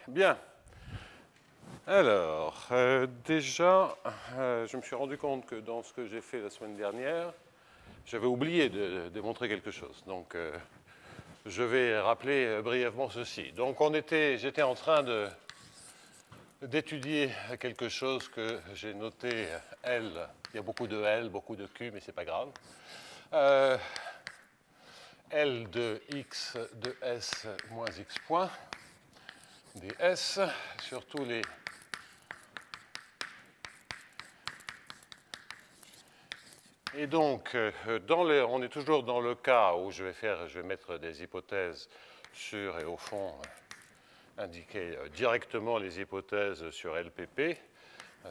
Bien. Alors, déjà, je me suis rendu compte que dans ce que j'ai fait la semaine dernière, j'avais oublié de démontrer quelque chose. Donc, je vais rappeler brièvement ceci. Donc, j'étais en train d'étudier quelque chose que j'ai noté L. Il y a beaucoup de L, beaucoup de Q, mais ce n'est pas grave. L de x de s moins x point ds sur tous les et donc, on est toujours dans le cas où je vais mettre des hypothèses sur, et au fond, indiquer directement les hypothèses sur LPP,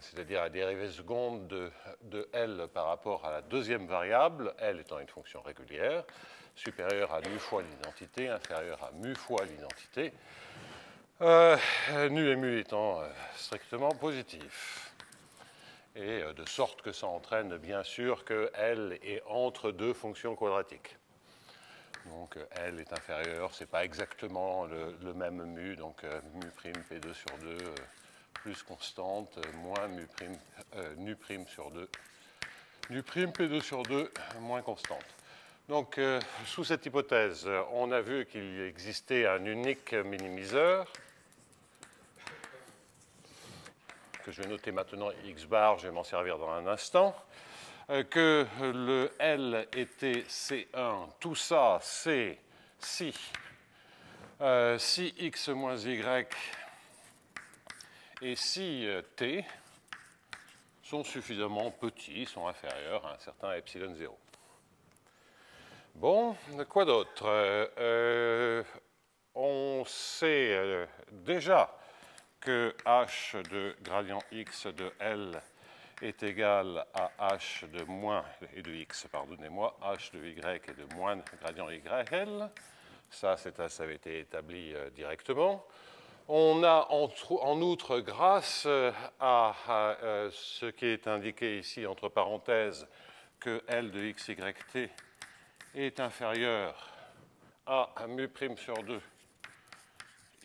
c'est-à-dire la dérivée seconde de L par rapport à la deuxième variable, L étant une fonction régulière, supérieure à mu fois l'identité, inférieure à mu fois l'identité, nu et mu étant strictement positifs. Et de sorte que ça entraîne bien sûr que L est entre deux fonctions quadratiques. Donc L est inférieur, ce n'est pas exactement le même mu, donc mu prime P2 sur 2 plus constante, moins nu prime sur 2, nu prime P2 sur 2 moins constante. Donc sous cette hypothèse, on a vu qu'il existait un unique minimiseur, que je vais noter maintenant x bar, je vais m'en servir dans un instant, que le L était C1, tout ça c'est si x moins y et si t sont suffisamment petits, sont inférieurs à un certain epsilon 0. Bon, quoi d'autre? On sait déjà que h de gradient x de L est égal à h de moins et de x, pardonnez-moi, h de y est de moins gradient YL. Ça avait été établi directement. On a en outre, grâce à ce qui est indiqué ici entre parenthèses, que L de x, y, t est inférieur à mu prime sur 2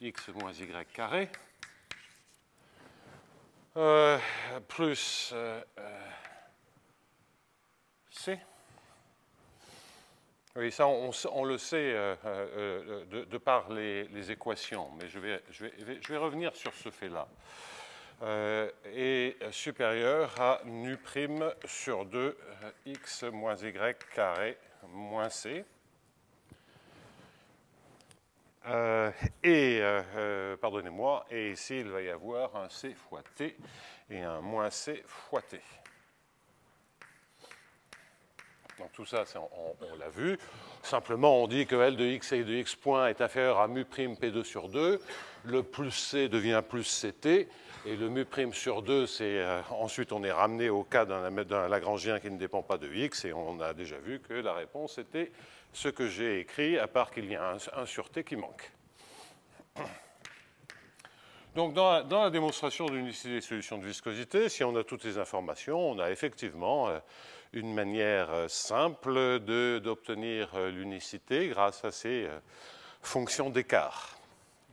x moins y carré, plus C. Oui, ça, on le sait de par les équations, mais je vais revenir sur ce fait-là. Est supérieur à nu prime sur 2 x moins y carré moins C. Pardonnez-moi, et ici, il va y avoir un C fois T et un moins C fois T. Donc tout ça, on l'a vu. Simplement, on dit que L de x et de x point est inférieur à mu prime P2 sur 2. Le plus C devient plus CT. Et le mu prime sur 2, ensuite on est ramené au cas d'un Lagrangien qui ne dépend pas de x. Et on a déjà vu que la réponse était ce que j'ai écrit, à part qu'il y a un sur T qui manque. Donc, dans la démonstration de l'unicité des solutions de viscosité, si on a toutes les informations, on a effectivement une manière simple d'obtenir l'unicité grâce à ces fonctions d'écart.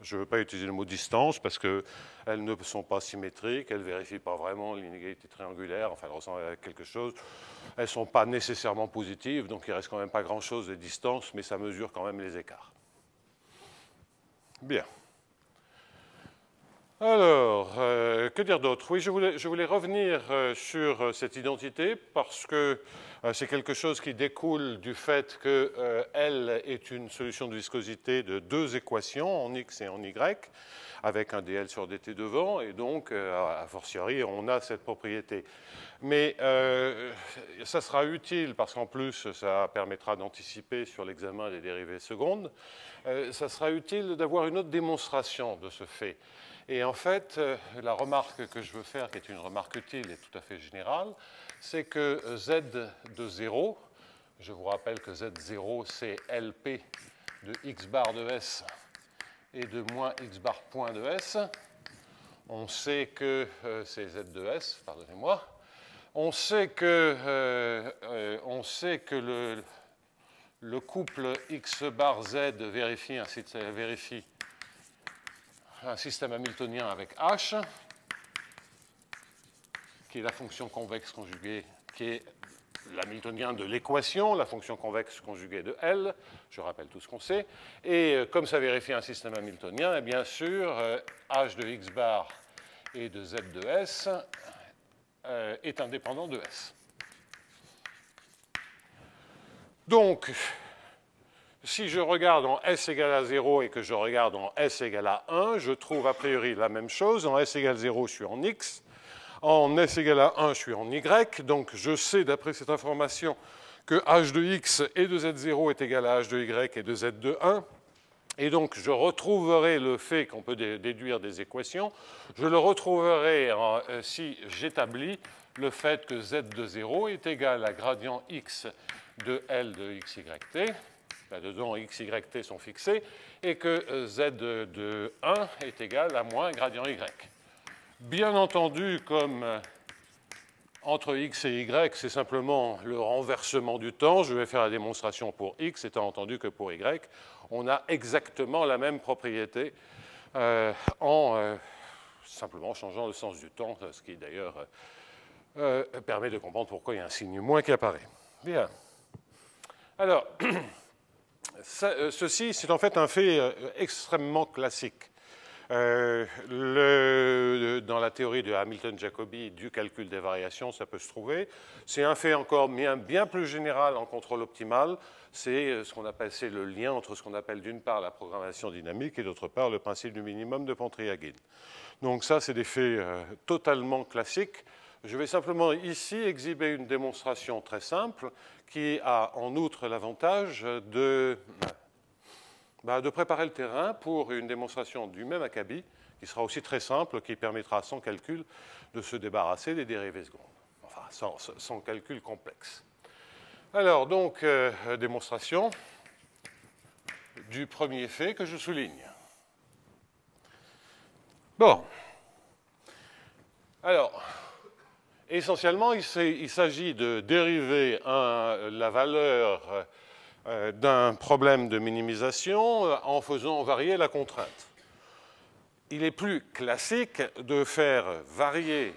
Je ne veux pas utiliser le mot distance parce qu'elles ne sont pas symétriques, elles ne vérifient pas vraiment l'inégalité triangulaire, enfin elles ressemblent à quelque chose. Elles ne sont pas nécessairement positives, donc il ne reste quand même pas grand-chose des distances, mais ça mesure quand même les écarts. Bien. Alors, que dire d'autre? Oui, je voulais revenir sur cette identité parce que c'est quelque chose qui découle du fait que L est une solution de viscosité de deux équations, en x et en y, avec un dl sur dt devant, et donc, a fortiori, on a cette propriété. Mais ça sera utile parce qu'en plus, ça permettra d'anticiper sur l'examen des dérivées secondes. Ça sera utile d'avoir une autre démonstration de ce fait. Et en fait, la remarque que je veux faire, qui est une remarque utile et tout à fait générale, c'est que z de 0, je vous rappelle que z0, c'est LP de x bar de S et de moins x bar point de S. On sait que c'est z de S, pardonnez-moi. On sait que le couple x bar z vérifie, ainsi de suite, vérifie un système hamiltonien avec H, qui est la fonction convexe conjuguée, qui est l'hamiltonien de l'équation, la fonction convexe conjuguée de L, je rappelle tout ce qu'on sait, et comme ça vérifie un système hamiltonien, et bien sûr, H de x bar et de z de S est indépendant de S. Donc, si je regarde en S égale à 0 et que je regarde en S égale à 1, je trouve a priori la même chose. En S égale 0, je suis en X. En S égale à 1, je suis en Y. Donc, je sais, d'après cette information, que H de X et de Z0 est égal à H de Y et de Z de 1. Et donc, je retrouverai le fait qu'on peut déduire des équations. Je le retrouverai si j'établis le fait que Z de 0 est égal à gradient X de L de XYT. Là-dedans, x, y, t sont fixés, et que z de 1 est égal à moins gradient y. Bien entendu, comme entre x et y, c'est simplement le renversement du temps, je vais faire la démonstration pour x, étant entendu que pour y, on a exactement la même propriété en simplement changeant le sens du temps, ce qui d'ailleurs permet de comprendre pourquoi il y a un signe moins qui apparaît. Bien. Alors, ceci, c'est en fait un fait extrêmement classique. Dans la théorie de Hamilton-Jacobi du calcul des variations, ça peut se trouver. C'est un fait encore bien plus général en contrôle optimal. C'est ce qu'on appelle le lien entre ce qu'on appelle d'une part la programmation dynamique et d'autre part le principe du minimum de Pontryagin. Donc ça, c'est des faits totalement classiques. Je vais simplement ici exhiber une démonstration très simple qui a en outre l'avantage de préparer le terrain pour une démonstration du même acabit, qui sera aussi très simple, qui permettra sans calcul de se débarrasser des dérivées secondes, enfin sans calcul complexe. Alors donc, démonstration du premier fait que je souligne. Bon. Alors, essentiellement, il s'agit de dériver la valeur d'un problème de minimisation en faisant varier la contrainte. Il est plus classique de faire varier,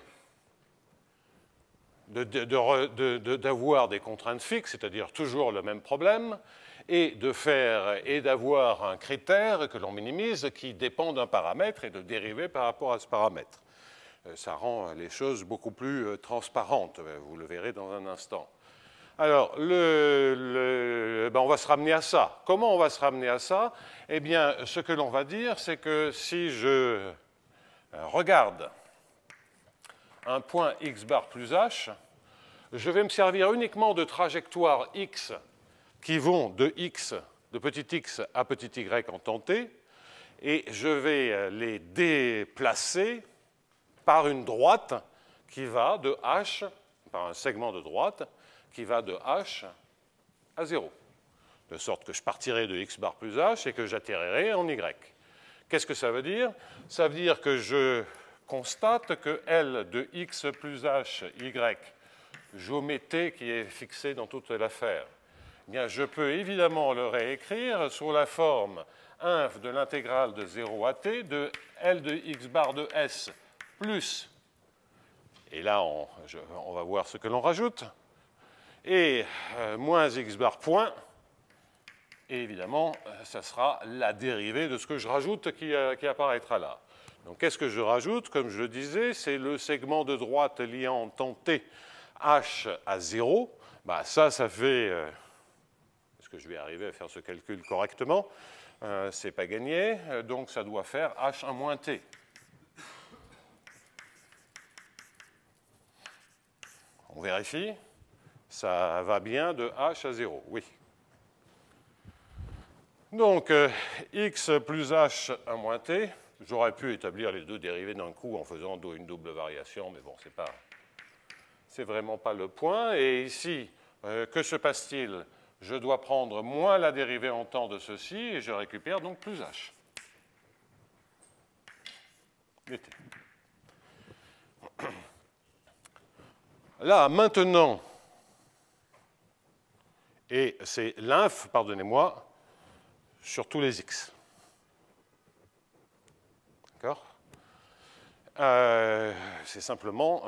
d'avoir des contraintes fixes, c'est-à-dire toujours le même problème, et d'avoir un critère que l'on minimise qui dépend d'un paramètre et de dériver par rapport à ce paramètre. Ça rend les choses beaucoup plus transparentes, vous le verrez dans un instant. Alors, on va se ramener à ça. Comment on va se ramener à ça? Eh bien, ce que l'on va dire, c'est que si je regarde un point x bar plus h, je vais me servir uniquement de trajectoires x qui vont de petit x à petit y en temps t, et je vais les déplacer par une droite qui va de h, par un segment de droite, qui va de h à 0. De sorte que je partirai de x bar plus h et que j'atterrirai en y. Qu'est-ce que ça veut dire? Ça veut dire que je constate que L de x plus h, y, géométrie qui est fixée dans toute l'affaire. Eh bien, je peux évidemment le réécrire sous la forme inf de l'intégrale de 0 à t de L de x bar de s plus, et là on va voir ce que l'on rajoute, et moins x bar point, et évidemment, ça sera la dérivée de ce que je rajoute qui apparaîtra là. Donc, qu'est-ce que je rajoute? Comme je le disais, c'est le segment de droite liant en temps t h à 0. Ça fait... Est-ce que je vais arriver à faire ce calcul correctement? C'est pas gagné, donc ça doit faire h1 moins t. On vérifie. Ça va bien de h à 0, oui. Donc, x plus h à moins t, j'aurais pu établir les deux dérivées d'un coup en faisant une double variation, mais bon, c'est vraiment pas le point. Et ici, que se passe-t-il? Je dois prendre moins la dérivée en temps de ceci, et je récupère donc plus h. dt. Là, maintenant, et c'est l'inf, pardonnez-moi, sur tous les x. C'est simplement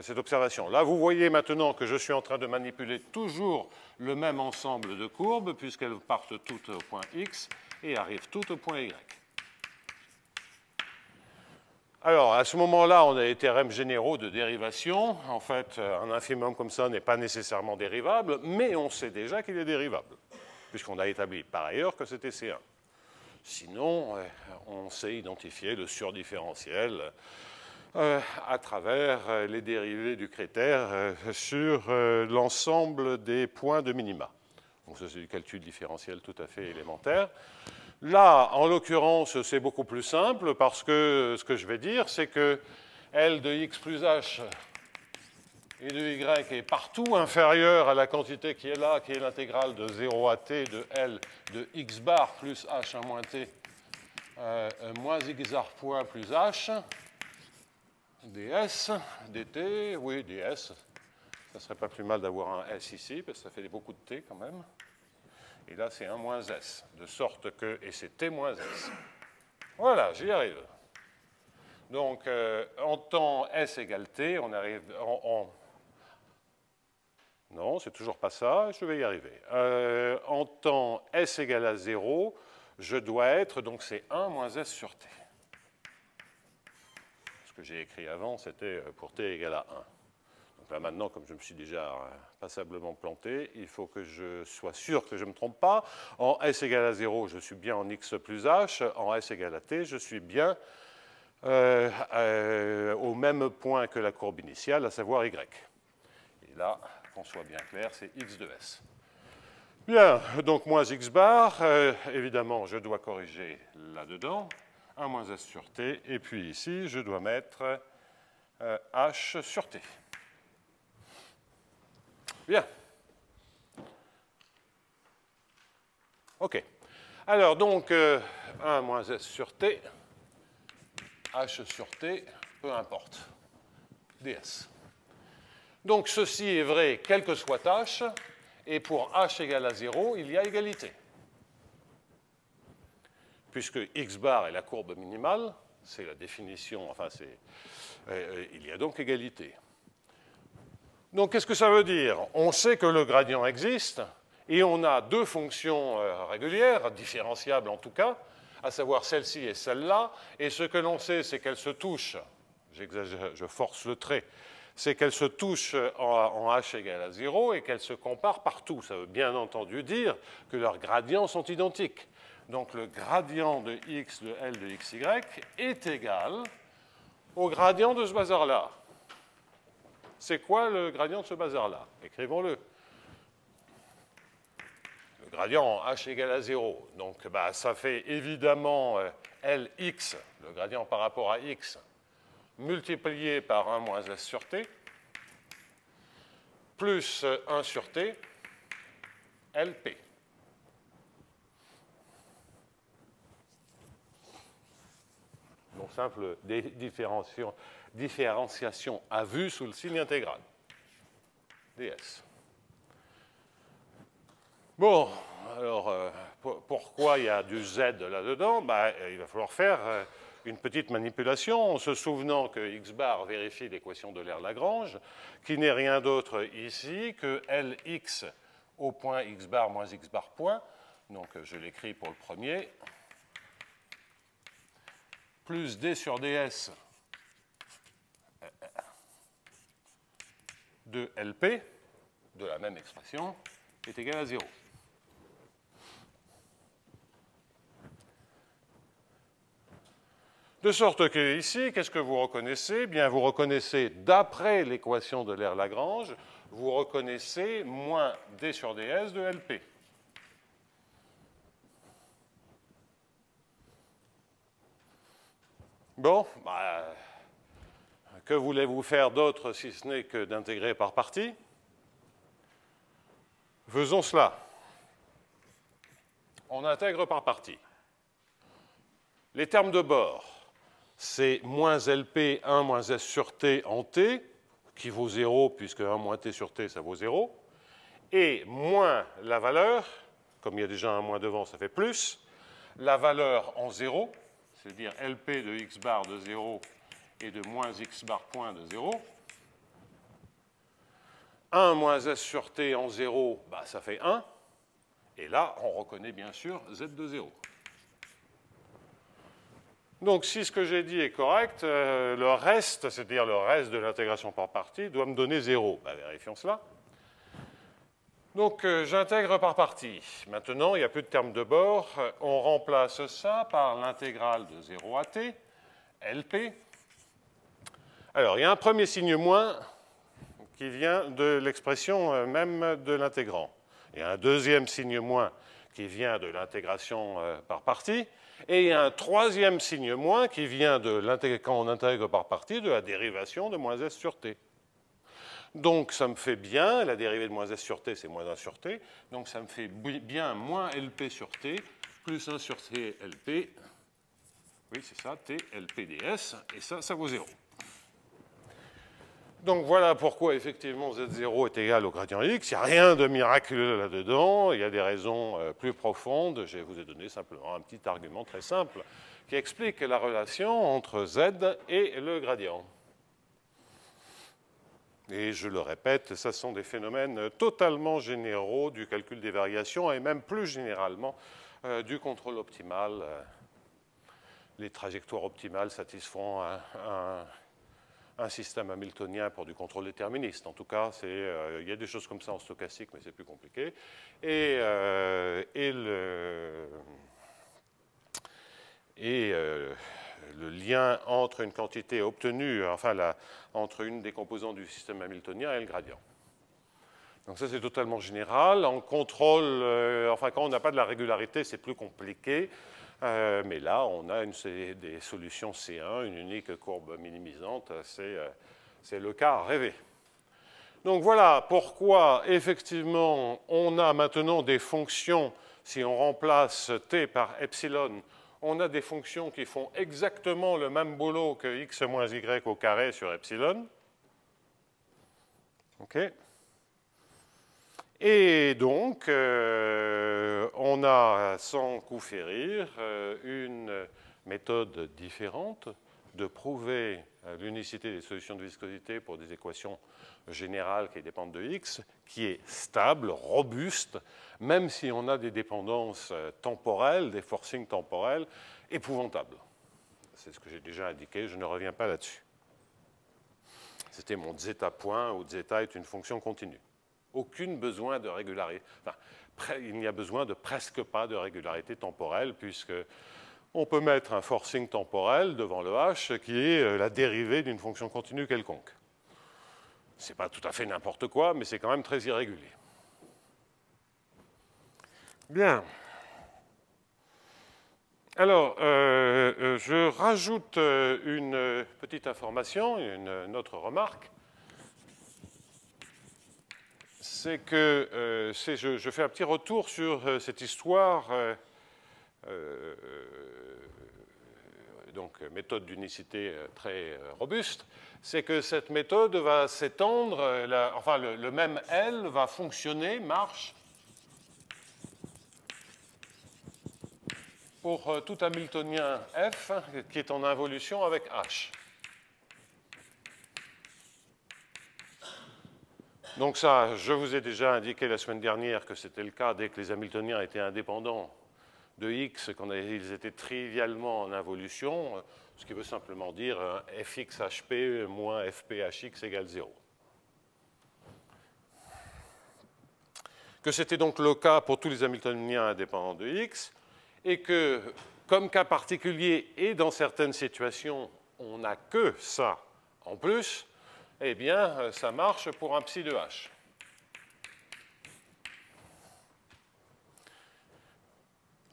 cette observation. Là, vous voyez maintenant que je suis en train de manipuler toujours le même ensemble de courbes, puisqu'elles partent toutes au point X et arrivent toutes au point Y. Alors, à ce moment-là, on a les théorèmes généraux de dérivation. En fait, un infimum comme ça n'est pas nécessairement dérivable, mais on sait déjà qu'il est dérivable, puisqu'on a établi par ailleurs que c'était C1. Sinon, on sait identifier le surdifférentiel à travers les dérivés du critère sur l'ensemble des points de minima. Donc ça, c'est du calcul différentiel tout à fait élémentaire. Là, en l'occurrence, c'est beaucoup plus simple parce que ce que je vais dire, c'est que L de x plus h et de y est partout inférieur à la quantité qui est là, qui est l'intégrale de 0 à t de L de x bar plus h1 moins t moins x bar point plus h ds, dt, oui, ds. Ça ne serait pas plus mal d'avoir un s ici, parce que ça fait beaucoup de t quand même. Et là, c'est 1 moins s, de sorte que, et c'est t moins s. Voilà, j'y arrive. Donc, en temps s égale t, on arrive Non, c'est toujours pas ça, je vais y arriver. En temps s égale à 0, je dois être, donc c'est 1 moins s sur t. Ce que j'ai écrit avant, c'était pour t égale à 1. Donc là maintenant, comme je me suis déjà passablement planté, il faut que je sois sûr que je ne me trompe pas. En s égale à 0, je suis bien en x plus h. En s égale à t, je suis bien au même point que la courbe initiale, à savoir y. Et là, qu'on soit bien clair, c'est x de s. Bien, donc moins x bar, évidemment, je dois corriger là-dedans. 1 moins s sur t, et puis ici, je dois mettre h sur t. Bien. OK. Alors, donc, 1 moins s sur t, h sur t, peu importe, ds. Donc, ceci est vrai quel que soit h, et pour h égale à 0, il y a égalité. Puisque x bar est la courbe minimale, c'est la définition, enfin, il y a donc égalité. Donc, qu'est-ce que ça veut dire? On sait que le gradient existe, et on a deux fonctions régulières, différenciables en tout cas, à savoir celle-ci et celle-là, et ce que l'on sait, c'est qu'elles se touchent, j'exagère, je force le trait, c'est qu'elles se touchent en h égale à 0 et qu'elles se comparent partout. Ça veut bien entendu dire que leurs gradients sont identiques. Donc, le gradient de x de L de xy est égal au gradient de ce bazar-là. C'est quoi le gradient de ce bazar-là? Écrivons-le. Le gradient en h égale à 0. Donc, ça fait évidemment Lx, le gradient par rapport à x, multiplié par 1 moins s sur t, plus 1 sur t, Lp. Donc, simple différenciation à vue sous le signe intégral. ds. Bon, alors, pourquoi il y a du z là-dedans? Il va falloir faire une petite manipulation en se souvenant que x bar vérifie l'équation de L'Euler-Lagrange, qui n'est rien d'autre ici que Lx au point x bar moins x bar point. Donc, je l'écris pour le premier. Plus d sur ds de Lp, de la même expression, est égal à 0. De sorte que ici, qu'est-ce que vous reconnaissez? Bien, vous reconnaissez, d'après l'équation de L'Euler-Lagrange, vous reconnaissez moins d sur ds de Lp. Bon, que voulez-vous faire d'autre si ce n'est que d'intégrer par partie? Faisons cela. On intègre par partie. Les termes de bord, c'est moins Lp, 1 moins s sur t en t, qui vaut 0, puisque 1 moins t sur t, ça vaut 0, et moins la valeur, comme il y a déjà un moins devant, ça fait plus, la valeur en 0, c'est-à-dire Lp de x bar de 0 et de moins x bar point de 0. 1 moins s sur t en 0, bah, ça fait 1. Et là, on reconnaît bien sûr z de 0. Donc, si ce que j'ai dit est correct, le reste, c'est-à-dire le reste de l'intégration par partie, doit me donner 0. Bah, vérifions cela. Donc, j'intègre par partie. Maintenant, il n'y a plus de termes de bord. On remplace ça par l'intégrale de 0 à t, LP. Alors, il y a un premier signe moins qui vient de l'expression même de l'intégrant. Il y a un deuxième signe moins qui vient de l'intégration par partie. Et il y a un troisième signe moins qui vient de quand on intègre par partie de la dérivation de moins s sur t. Donc ça me fait bien, la dérivée de moins s sur t, c'est moins 1 sur t. Donc ça me fait bien moins lp sur t plus 1 sur t lp. Oui, c'est ça, t lp ds. Et ça vaut 0. Donc voilà pourquoi effectivement z0 est égal au gradient x. Il n'y a rien de miraculeux là-dedans, il y a des raisons plus profondes. Je vous ai donné simplement un petit argument très simple qui explique la relation entre z et le gradient. Et je le répète, ce sont des phénomènes totalement généraux du calcul des variations et même plus généralement du contrôle optimal. Les trajectoires optimales satisfont un système hamiltonien pour du contrôle déterministe. En tout cas, il y a des choses comme ça en stochastique, mais c'est plus compliqué. Et le lien entre une quantité obtenue, enfin entre une des composantes du système hamiltonien et le gradient. Donc ça, c'est totalement général. En contrôle, enfin, quand on n'a pas de la régularité, c'est plus compliqué. Mais là, on a des solutions C1, une unique courbe minimisante. C'est le cas rêvé. Donc voilà pourquoi, effectivement, on a maintenant des fonctions, si on remplace t par epsilon, on a des fonctions qui font exactement le même boulot que x moins y au carré sur epsilon. OK. Et donc, on a, sans coup férir, une méthode différente de prouver l'unicité des solutions de viscosité pour des équations générales qui dépendent de x, qui est stable, robuste, même si on a des dépendances temporelles, des forcings temporels, épouvantables. C'est ce que j'ai déjà indiqué, je ne reviens pas là-dessus. C'était mon zeta point, où zeta est une fonction continue. Aucun besoin de régularité. Enfin, il n'y a besoin de presque pas de régularité temporelle, puisque on peut mettre un forcing temporel devant le h qui est la dérivée d'une fonction continue quelconque. Ce n'est pas tout à fait n'importe quoi, mais c'est quand même très irrégulier. Bien. Alors, je rajoute une petite information, une autre remarque. C'est que je fais un petit retour sur cette histoire, donc méthode d'unicité très robuste, c'est que cette méthode va s'étendre, enfin le même L va fonctionner, marche, pour tout hamiltonien F qui est en involution avec H. Donc ça, je vous ai déjà indiqué la semaine dernière que c'était le cas dès que les hamiltoniens étaient indépendants de x, quand ils étaient trivialement en involution, ce qui veut simplement dire fxhp moins fphx égale 0. Que c'était donc le cas pour tous les hamiltoniens indépendants de x, et que, comme cas particulier et dans certaines situations, on n'a que ça en plus, eh bien, ça marche pour un psi de h.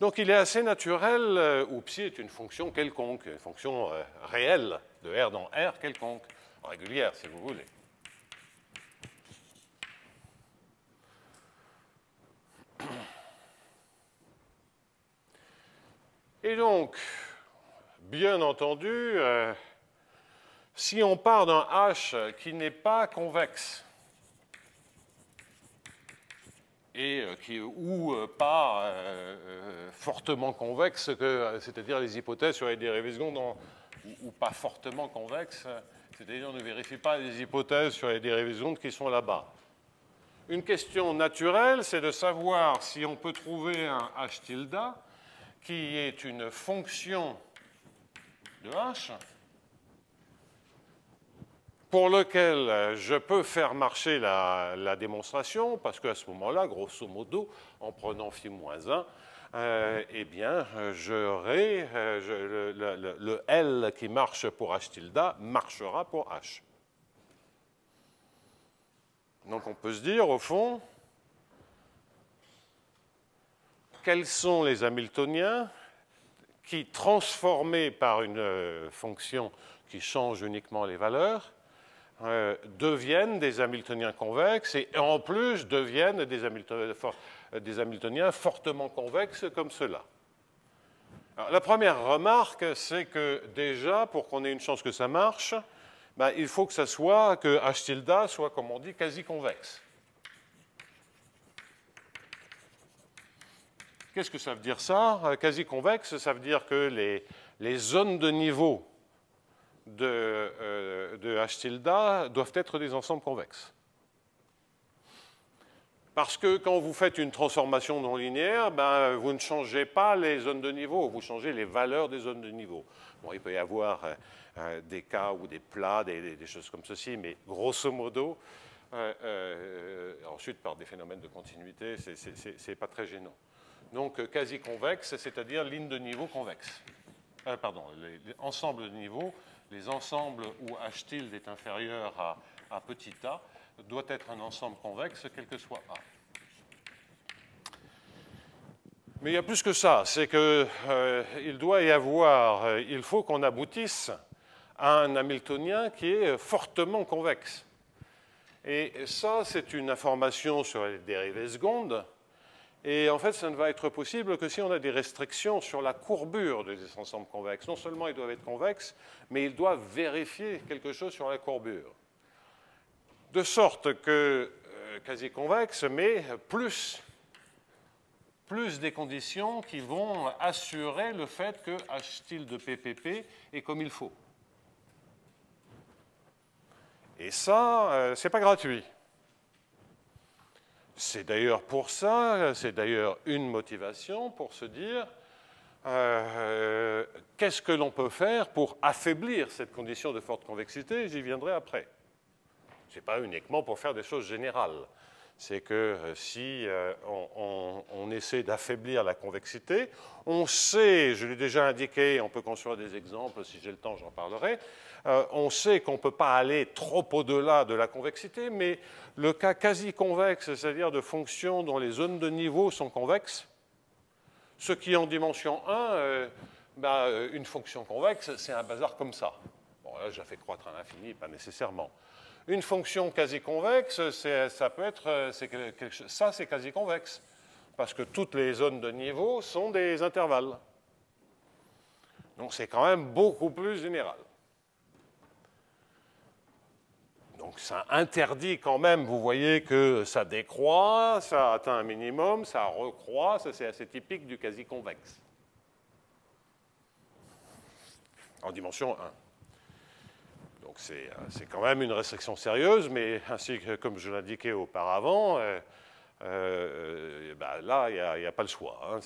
Donc, il est assez naturel, où psi est une fonction quelconque, une fonction réelle de R dans R quelconque, régulière, si vous voulez. Et donc, bien entendu, si on part d'un H qui n'est pas convexe, ou pas fortement convexe, c'est-à-dire les hypothèses sur les dérivées secondes ou pas fortement convexe, c'est-à-dire on ne vérifie pas les hypothèses sur les dérivées secondes qui sont là-bas. Une question naturelle, c'est de savoir si on peut trouver un h tilde qui est une fonction de h pour lequel je peux faire marcher la démonstration, parce qu'à ce moment-là, grosso modo, en prenant phi-1, eh bien, j'aurai le L qui marche pour h tilde marchera pour h. Donc on peut se dire, au fond, quels sont les Hamiltoniens qui, transformés par une fonction qui change uniquement les valeurs, deviennent des Hamiltoniens convexes et en plus deviennent des Hamiltoniens fortement convexes comme cela. Alors, la première remarque, c'est que déjà, pour qu'on ait une chance que ça marche, ben, il faut que ça soit, que h tilde soit, comme on dit, quasi-convexe. Qu'est-ce que ça veut dire ça? Quasi-convexe, ça veut dire que les zones de niveau de h tilde doivent être des ensembles convexes. Parce que quand vous faites une transformation non linéaire, ben, vous ne changez pas les zones de niveau, vous changez les valeurs des zones de niveau. Bon, il peut y avoir des cas ou des plats, des choses comme ceci, mais grosso modo, ensuite par des phénomènes de continuité, c'est pas très gênant. Donc quasi-convexe, c'est-à-dire ligne de niveau convexe. Pardon, les ensembles de niveau, les ensembles où h tilde est inférieur à petit a, doit être un ensemble convexe, quel que soit a. Mais il y a plus que ça, c'est qu'il doit y avoir, il faut qu'on aboutisse à un Hamiltonien qui est fortement convexe. Et ça, c'est une information sur les dérivées secondes. Et en fait, ça ne va être possible que si on a des restrictions sur la courbure des ensembles convexes. Non seulement ils doivent être convexes, mais ils doivent vérifier quelque chose sur la courbure. De sorte que quasi-convexe, mais plus des conditions qui vont assurer le fait que h tilde PPP est comme il faut. Et ça, c'est pas gratuit. C'est d'ailleurs pour ça, c'est d'ailleurs une motivation pour se dire qu'est-ce que l'on peut faire pour affaiblir cette condition de forte convexité, j'y viendrai après. Ce n'est pas uniquement pour faire des choses générales. C'est que si on essaie d'affaiblir la convexité, on sait, je l'ai déjà indiqué, on peut construire des exemples, si j'ai le temps j'en parlerai, on sait qu'on ne peut pas aller trop au-delà de la convexité, mais le cas quasi-convexe, c'est-à-dire de fonctions dont les zones de niveau sont convexes, ce qui en dimension 1, une fonction convexe, c'est un bazar comme ça. Bon, là, je la fais croître à l'infini, pas nécessairement. Une fonction quasi-convexe, ça peut être, ça c'est quasi-convexe, parce que toutes les zones de niveau sont des intervalles. Donc c'est quand même beaucoup plus général. Donc ça interdit quand même, vous voyez que ça décroît, ça atteint un minimum, ça recroît, ça c'est assez typique du quasi-convexe. En dimension 1. Donc c'est quand même une restriction sérieuse, mais ainsi que comme je l'indiquais auparavant, là, il n'y a pas le choix. Hein.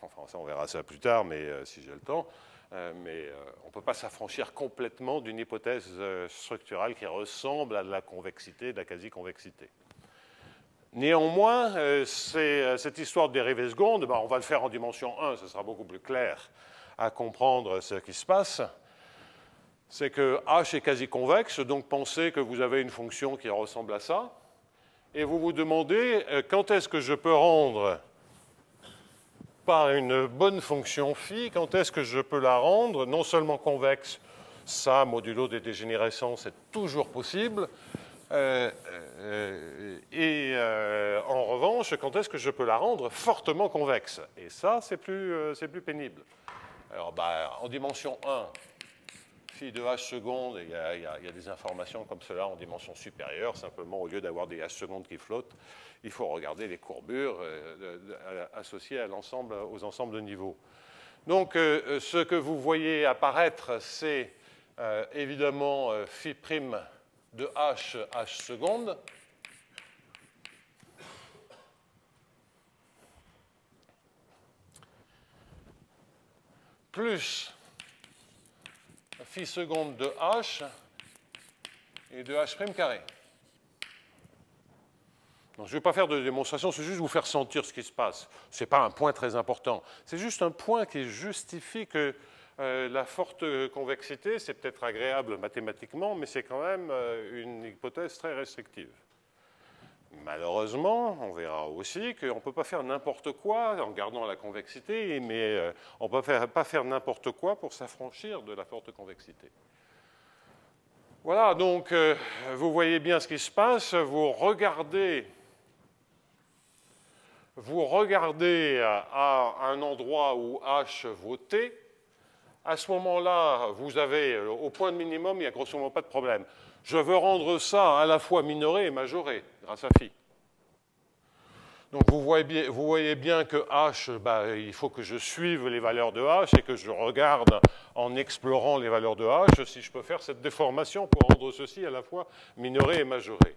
Enfin, ça, on verra ça plus tard, mais si j'ai le temps. Mais on ne peut pas s'affranchir complètement d'une hypothèse structurale qui ressemble à de la convexité, de la quasi-convexité. Néanmoins, cette histoire de dérivée seconde, on va le faire en dimension 1, ce sera beaucoup plus clair à comprendre ce qui se passe. C'est que h est quasi-convexe, donc pensez que vous avez une fonction qui ressemble à ça, et vous vous demandez quand est-ce que je peux rendre par une bonne fonction phi, quand est-ce que je peux la rendre non seulement convexe, ça, modulo des dégénérescences, c'est toujours possible, et en revanche, quand est-ce que je peux la rendre fortement convexe? Et ça, c'est plus pénible. Alors, en dimension 1, phi de h secondes, il y a des informations comme cela en dimension supérieure, simplement au lieu d'avoir des h secondes qui flottent, il faut regarder les courbures associées aux ensembles de niveaux. Donc, ce que vous voyez apparaître, c'est évidemment phi' de h, h seconde, plus phi seconde de h et de h' carré. Donc, je ne vais pas faire de démonstration, c'est juste vous faire sentir ce qui se passe. Ce n'est pas un point très important. C'est juste un point qui justifie que la forte convexité, c'est peut-être agréable mathématiquement, mais c'est quand même une hypothèse très restrictive. Malheureusement, on verra aussi qu'on ne peut pas faire n'importe quoi en gardant la convexité, mais on ne peut pas faire n'importe quoi pour s'affranchir de la forte convexité. Voilà, donc vous voyez bien ce qui se passe, vous regardez à un endroit où h vaut t. À ce moment-là, vous avez, au point de minimum, il n'y a grosso modo pas de problème. Je veux rendre ça à la fois minoré et majoré, grâce à phi. Donc vous voyez bien que h, il faut que je suive les valeurs de h et que je regarde en explorant les valeurs de h si je peux faire cette déformation pour rendre ceci à la fois minoré et majoré.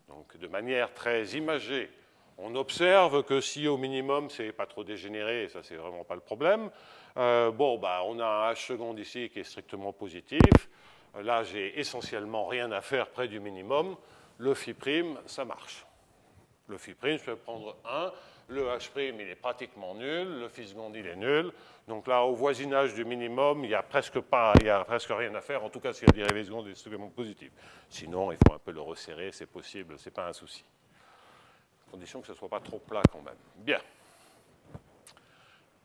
Donc de manière très imagée, on observe que si au minimum, c'est pas trop dégénéré, et ça c'est vraiment pas le problème, on a un h seconde ici qui est strictement positif. Là, j'ai essentiellement rien à faire près du minimum. Le phi', ça marche. Le phi', je peux prendre 1. Le h', il est pratiquement nul. Le phi seconde, il est nul. Donc là, au voisinage du minimum, il n'y a presque rien à faire, en tout cas si la dérivée seconde est strictement positive. Sinon, il faut un peu le resserrer, c'est possible, ce n'est pas un souci. Condition que ce ne soit pas trop plat quand même. Bien.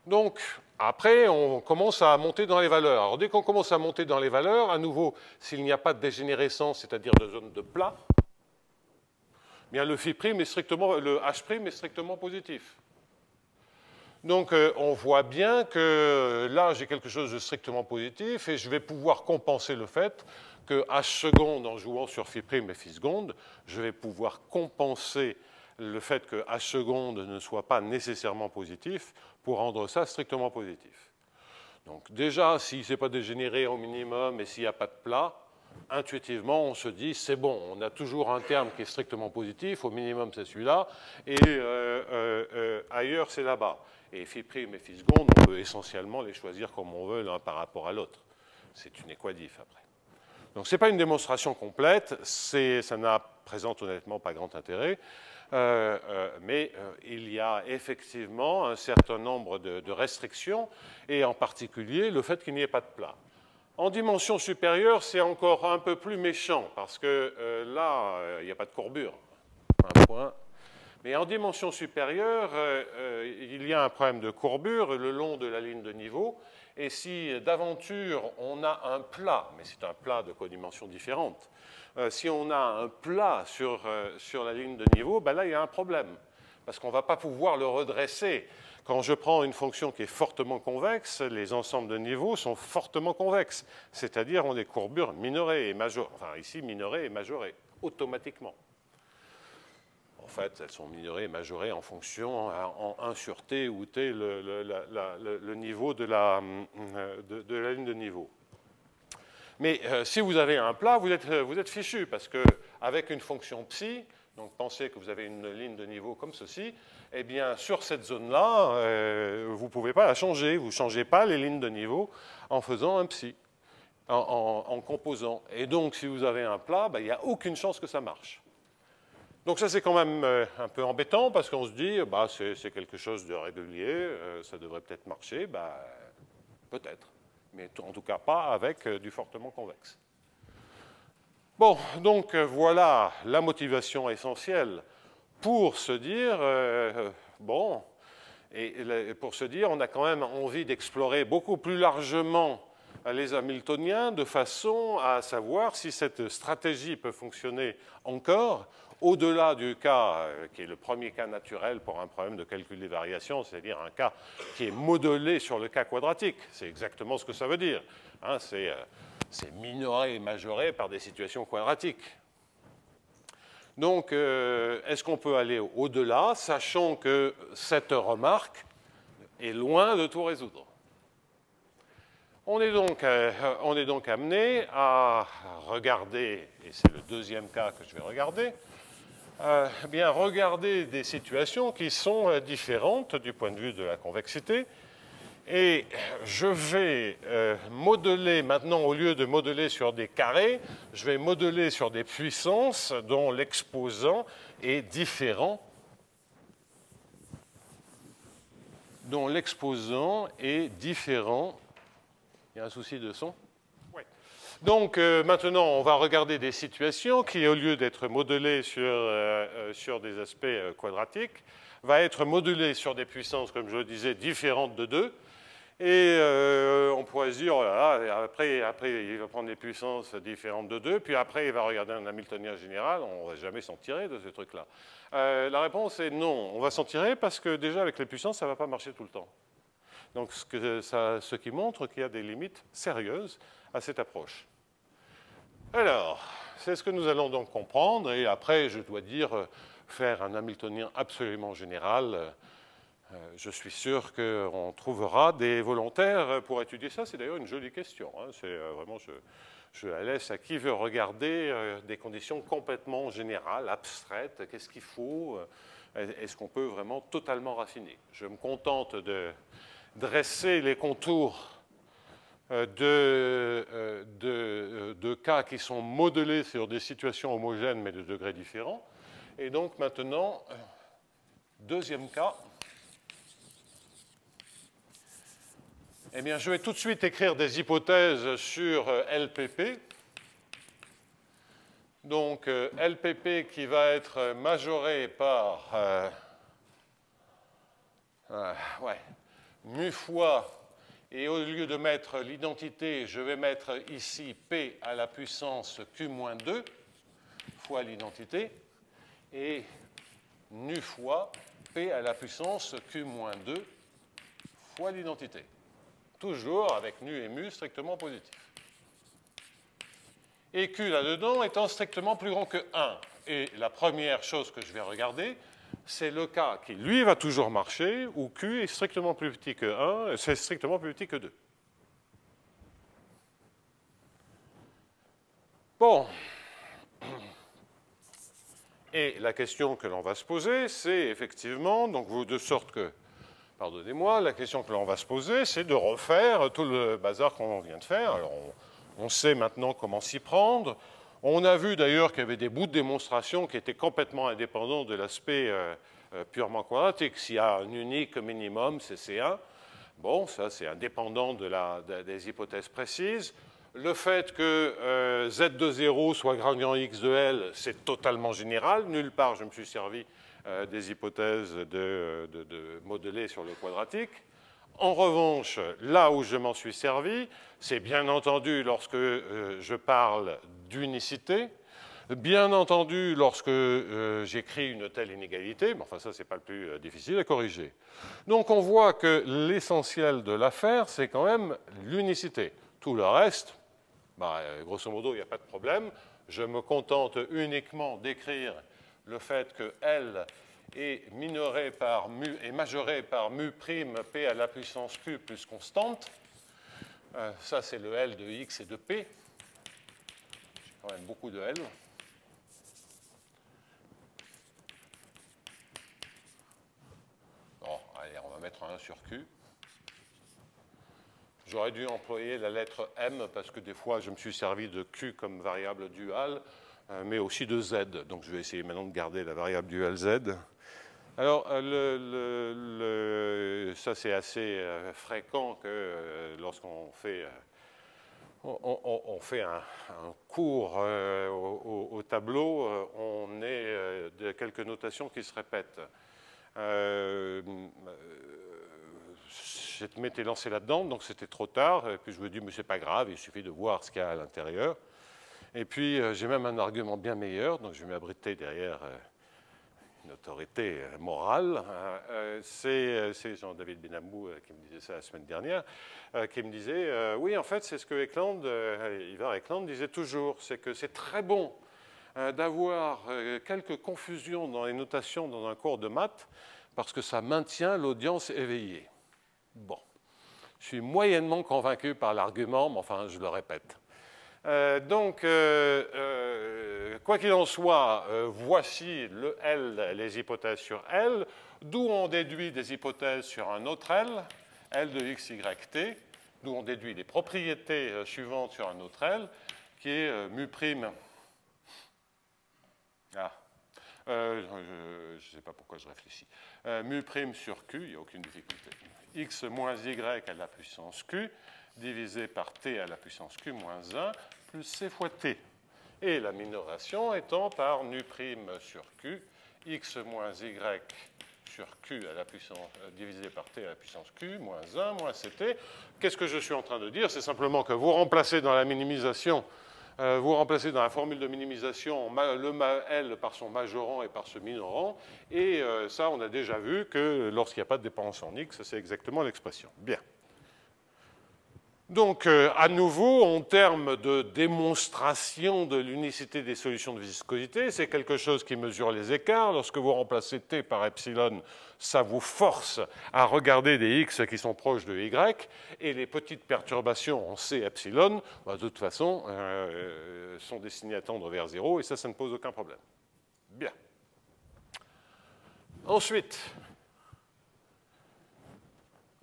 Donc, après, on commence à monter dans les valeurs. Alors, dès qu'on commence à monter dans les valeurs, à nouveau, s'il n'y a pas de dégénérescence, c'est-à-dire de zone de plat, bien le phi' est strictement, le h' est strictement positif. Donc, on voit bien que là, j'ai quelque chose de strictement positif et je vais pouvoir compenser le fait que h seconde, en jouant sur phi' et phi seconde, je vais pouvoir compenser le fait que h seconde ne soit pas nécessairement positif pour rendre ça strictement positif. Donc déjà, si ce n'est pas dégénéré au minimum et s'il n'y a pas de plat, intuitivement, on se dit, c'est bon, on a toujours un terme qui est strictement positif, au minimum c'est celui-là, et ailleurs c'est là-bas. Et phi' et phi seconde, on peut essentiellement les choisir comme on veut l'un par rapport à l'autre. C'est une équadif après. Donc ce n'est pas une démonstration complète, ça présente honnêtement pas grand intérêt. Mais il y a effectivement un certain nombre de restrictions, et en particulier le fait qu'il n'y ait pas de plat. En dimension supérieure, c'est encore un peu plus méchant, parce que là, il n'y a pas de courbure. Un point. Mais en dimension supérieure, il y a un problème de courbure le long de la ligne de niveau, et si d'aventure on a un plat, mais c'est un plat de codimensions différentes, si on a un plat sur la ligne de niveau, là, il y a un problème, parce qu'on ne va pas pouvoir le redresser. Quand je prends une fonction qui est fortement convexe, les ensembles de niveaux sont fortement convexes, c'est-à-dire ont des courbures minorées et majorées, enfin ici minorées et majorées, automatiquement. En fait, elles sont minorées et majorées en fonction, en 1 sur t, où t le niveau de la ligne de niveau. Mais si vous avez un plat, vous êtes fichu, parce qu'avec une fonction psi, donc pensez que vous avez une ligne de niveau comme ceci, eh bien sur cette zone-là, vous ne pouvez pas la changer. Vous ne changez pas les lignes de niveau en faisant un psi, en composant. Et donc si vous avez un plat, il n'y a aucune chance que ça marche. Donc ça c'est quand même un peu embêtant, parce qu'on se dit, c'est quelque chose de régulier, ça devrait peut-être marcher, peut-être. Mais en tout cas pas avec du fortement convexe. Bon, donc voilà la motivation essentielle pour se dire, on a quand même envie d'explorer beaucoup plus largement les Hamiltoniens de façon à savoir si cette stratégie peut fonctionner encore au-delà du cas qui est le premier cas naturel pour un problème de calcul des variations, c'est-à-dire un cas qui est modelé sur le cas quadratique. C'est exactement ce que ça veut dire. Hein, c'est minoré et majoré par des situations quadratiques. Donc, est-ce qu'on peut aller au-delà, sachant que cette remarque est loin de tout résoudre? On est donc amené à regarder, et c'est le deuxième cas que je vais regarder, bien regarder des situations qui sont différentes du point de vue de la convexité. Et je vais modeler maintenant, au lieu de modeler sur des carrés, je vais modeler sur des puissances dont l'exposant est différent. Il y a un souci de son? Oui. Donc maintenant, on va regarder des situations qui, au lieu d'être modelées sur des aspects quadratiques, va être modelées sur des puissances, comme je le disais, différentes de 2. Et on pourrait se dire, oh là là, après, il va prendre des puissances différentes de 2, puis après, il va regarder un Hamiltonien général, on ne va jamais s'en tirer de ce truc-là. La réponse est non, on va s'en tirer parce que déjà, avec les puissances, ça ne va pas marcher tout le temps. Donc, ce qui montre qu'il y a des limites sérieuses à cette approche. Alors, c'est ce que nous allons donc comprendre, et après, je dois dire, faire un Hamiltonien absolument général. Je suis sûr qu'on trouvera des volontaires pour étudier ça. C'est d'ailleurs une jolie question. Hein. C'est vraiment, je la laisse à qui veut regarder des conditions complètement générales, abstraites. Qu'est-ce qu'il faut? Est-ce qu'on peut vraiment totalement raffiner? Je me contente de dresser les contours de cas qui sont modelés sur des situations homogènes mais de degrés différents. Et donc maintenant, deuxième cas. Eh bien, je vais tout de suite écrire des hypothèses sur LPP. Donc, LPP qui va être majoré par mu fois, et au lieu de mettre l'identité, je vais mettre ici P à la puissance Q-2 fois l'identité, et nu fois P à la puissance Q-2 fois l'identité. Toujours avec nu et mu strictement positifs. Et Q là-dedans étant strictement plus grand que 1. Et la première chose que je vais regarder, c'est le cas qui, lui, va toujours marcher, où Q est strictement plus petit que 1, c'est strictement plus petit que 2. Bon. Et la question que l'on va se poser, c'est effectivement, donc de sorte que, pardonnez-moi, la question que l'on va se poser, c'est de refaire tout le bazar qu'on vient de faire. Alors, on sait maintenant comment s'y prendre. On a vu d'ailleurs qu'il y avait des bouts de démonstration qui étaient complètement indépendants de l'aspect purement quadratique. S'il y a un unique minimum, c'est C1. Bon, ça, c'est indépendant des hypothèses précises. Le fait que Z de 0 soit grand X de L, c'est totalement général. Nulle part, je me suis servi des hypothèses de modelées sur le quadratique. En revanche, là où je m'en suis servi, c'est bien entendu lorsque je parle d'unicité, bien entendu lorsque j'écris une telle inégalité, mais enfin ça, c'est pas le plus difficile à corriger. Donc on voit que l'essentiel de l'affaire, c'est quand même l'unicité. Tout le reste, grosso modo, il n'y a pas de problème. Je me contente uniquement d'écrire le fait que L est minoré par mu et majoré par mu prime P à la puissance Q plus constante. Ça, c'est le L de X et de P. J'ai quand même beaucoup de L. Bon, allez, on va mettre un 1 sur Q. J'aurais dû employer la lettre M parce que des fois, je me suis servi de Q comme variable duale, mais aussi de Z. Donc, je vais essayer maintenant de garder la variable duale Z. Alors, ça, c'est assez fréquent que lorsqu'on fait, on fait un cours au tableau, on ait quelques notations qui se répètent. Je m'étais lancé là-dedans, donc c'était trop tard. Et puis je me dis, mais c'est pas grave, il suffit de voir ce qu'il y a à l'intérieur. Et puis j'ai même un argument bien meilleur, donc je vais m'abriter derrière une autorité morale. C'est Jean-David Benamou qui me disait ça la semaine dernière, qui me disait, oui, en fait, c'est ce que Ivar Eklund disait toujours, c'est que c'est très bon d'avoir quelques confusions dans les notations dans un cours de maths, parce que ça maintient l'audience éveillée. Bon. Je suis moyennement convaincu par l'argument, mais enfin, je le répète. Quoi qu'il en soit, voici le L, les hypothèses sur L, d'où on déduit des hypothèses sur un autre L de x, y, t, d'où on déduit les propriétés suivantes sur un autre L, qui est mu'. Je ne sais pas pourquoi je réfléchis. Mu' sur q, il n'y a aucune difficulté. X moins y à la puissance q, divisé par t à la puissance q moins 1, plus c fois t. Et la minoration étant par nu' sur q, x moins y sur q à la puissance, divisé par t à la puissance q, moins 1, moins ct. Qu'est-ce que je suis en train de dire? C'est simplement que vous remplacez dans la minimisation, vous remplacez dans la formule de minimisation le L par son majorant et par ce minorant. Et ça, on a déjà vu que lorsqu'il n'y a pas de dépendance en x, c'est exactement l'expression. Bien. Donc, à nouveau, en termes de démonstration de l'unicité des solutions de viscosité, c'est quelque chose qui mesure les écarts. Lorsque vous remplacez t par epsilon, ça vous force à regarder des x qui sont proches de y, et les petites perturbations en c epsilon, de toute façon, sont destinées à tendre vers 0, et ça ne pose aucun problème. Bien. Ensuite,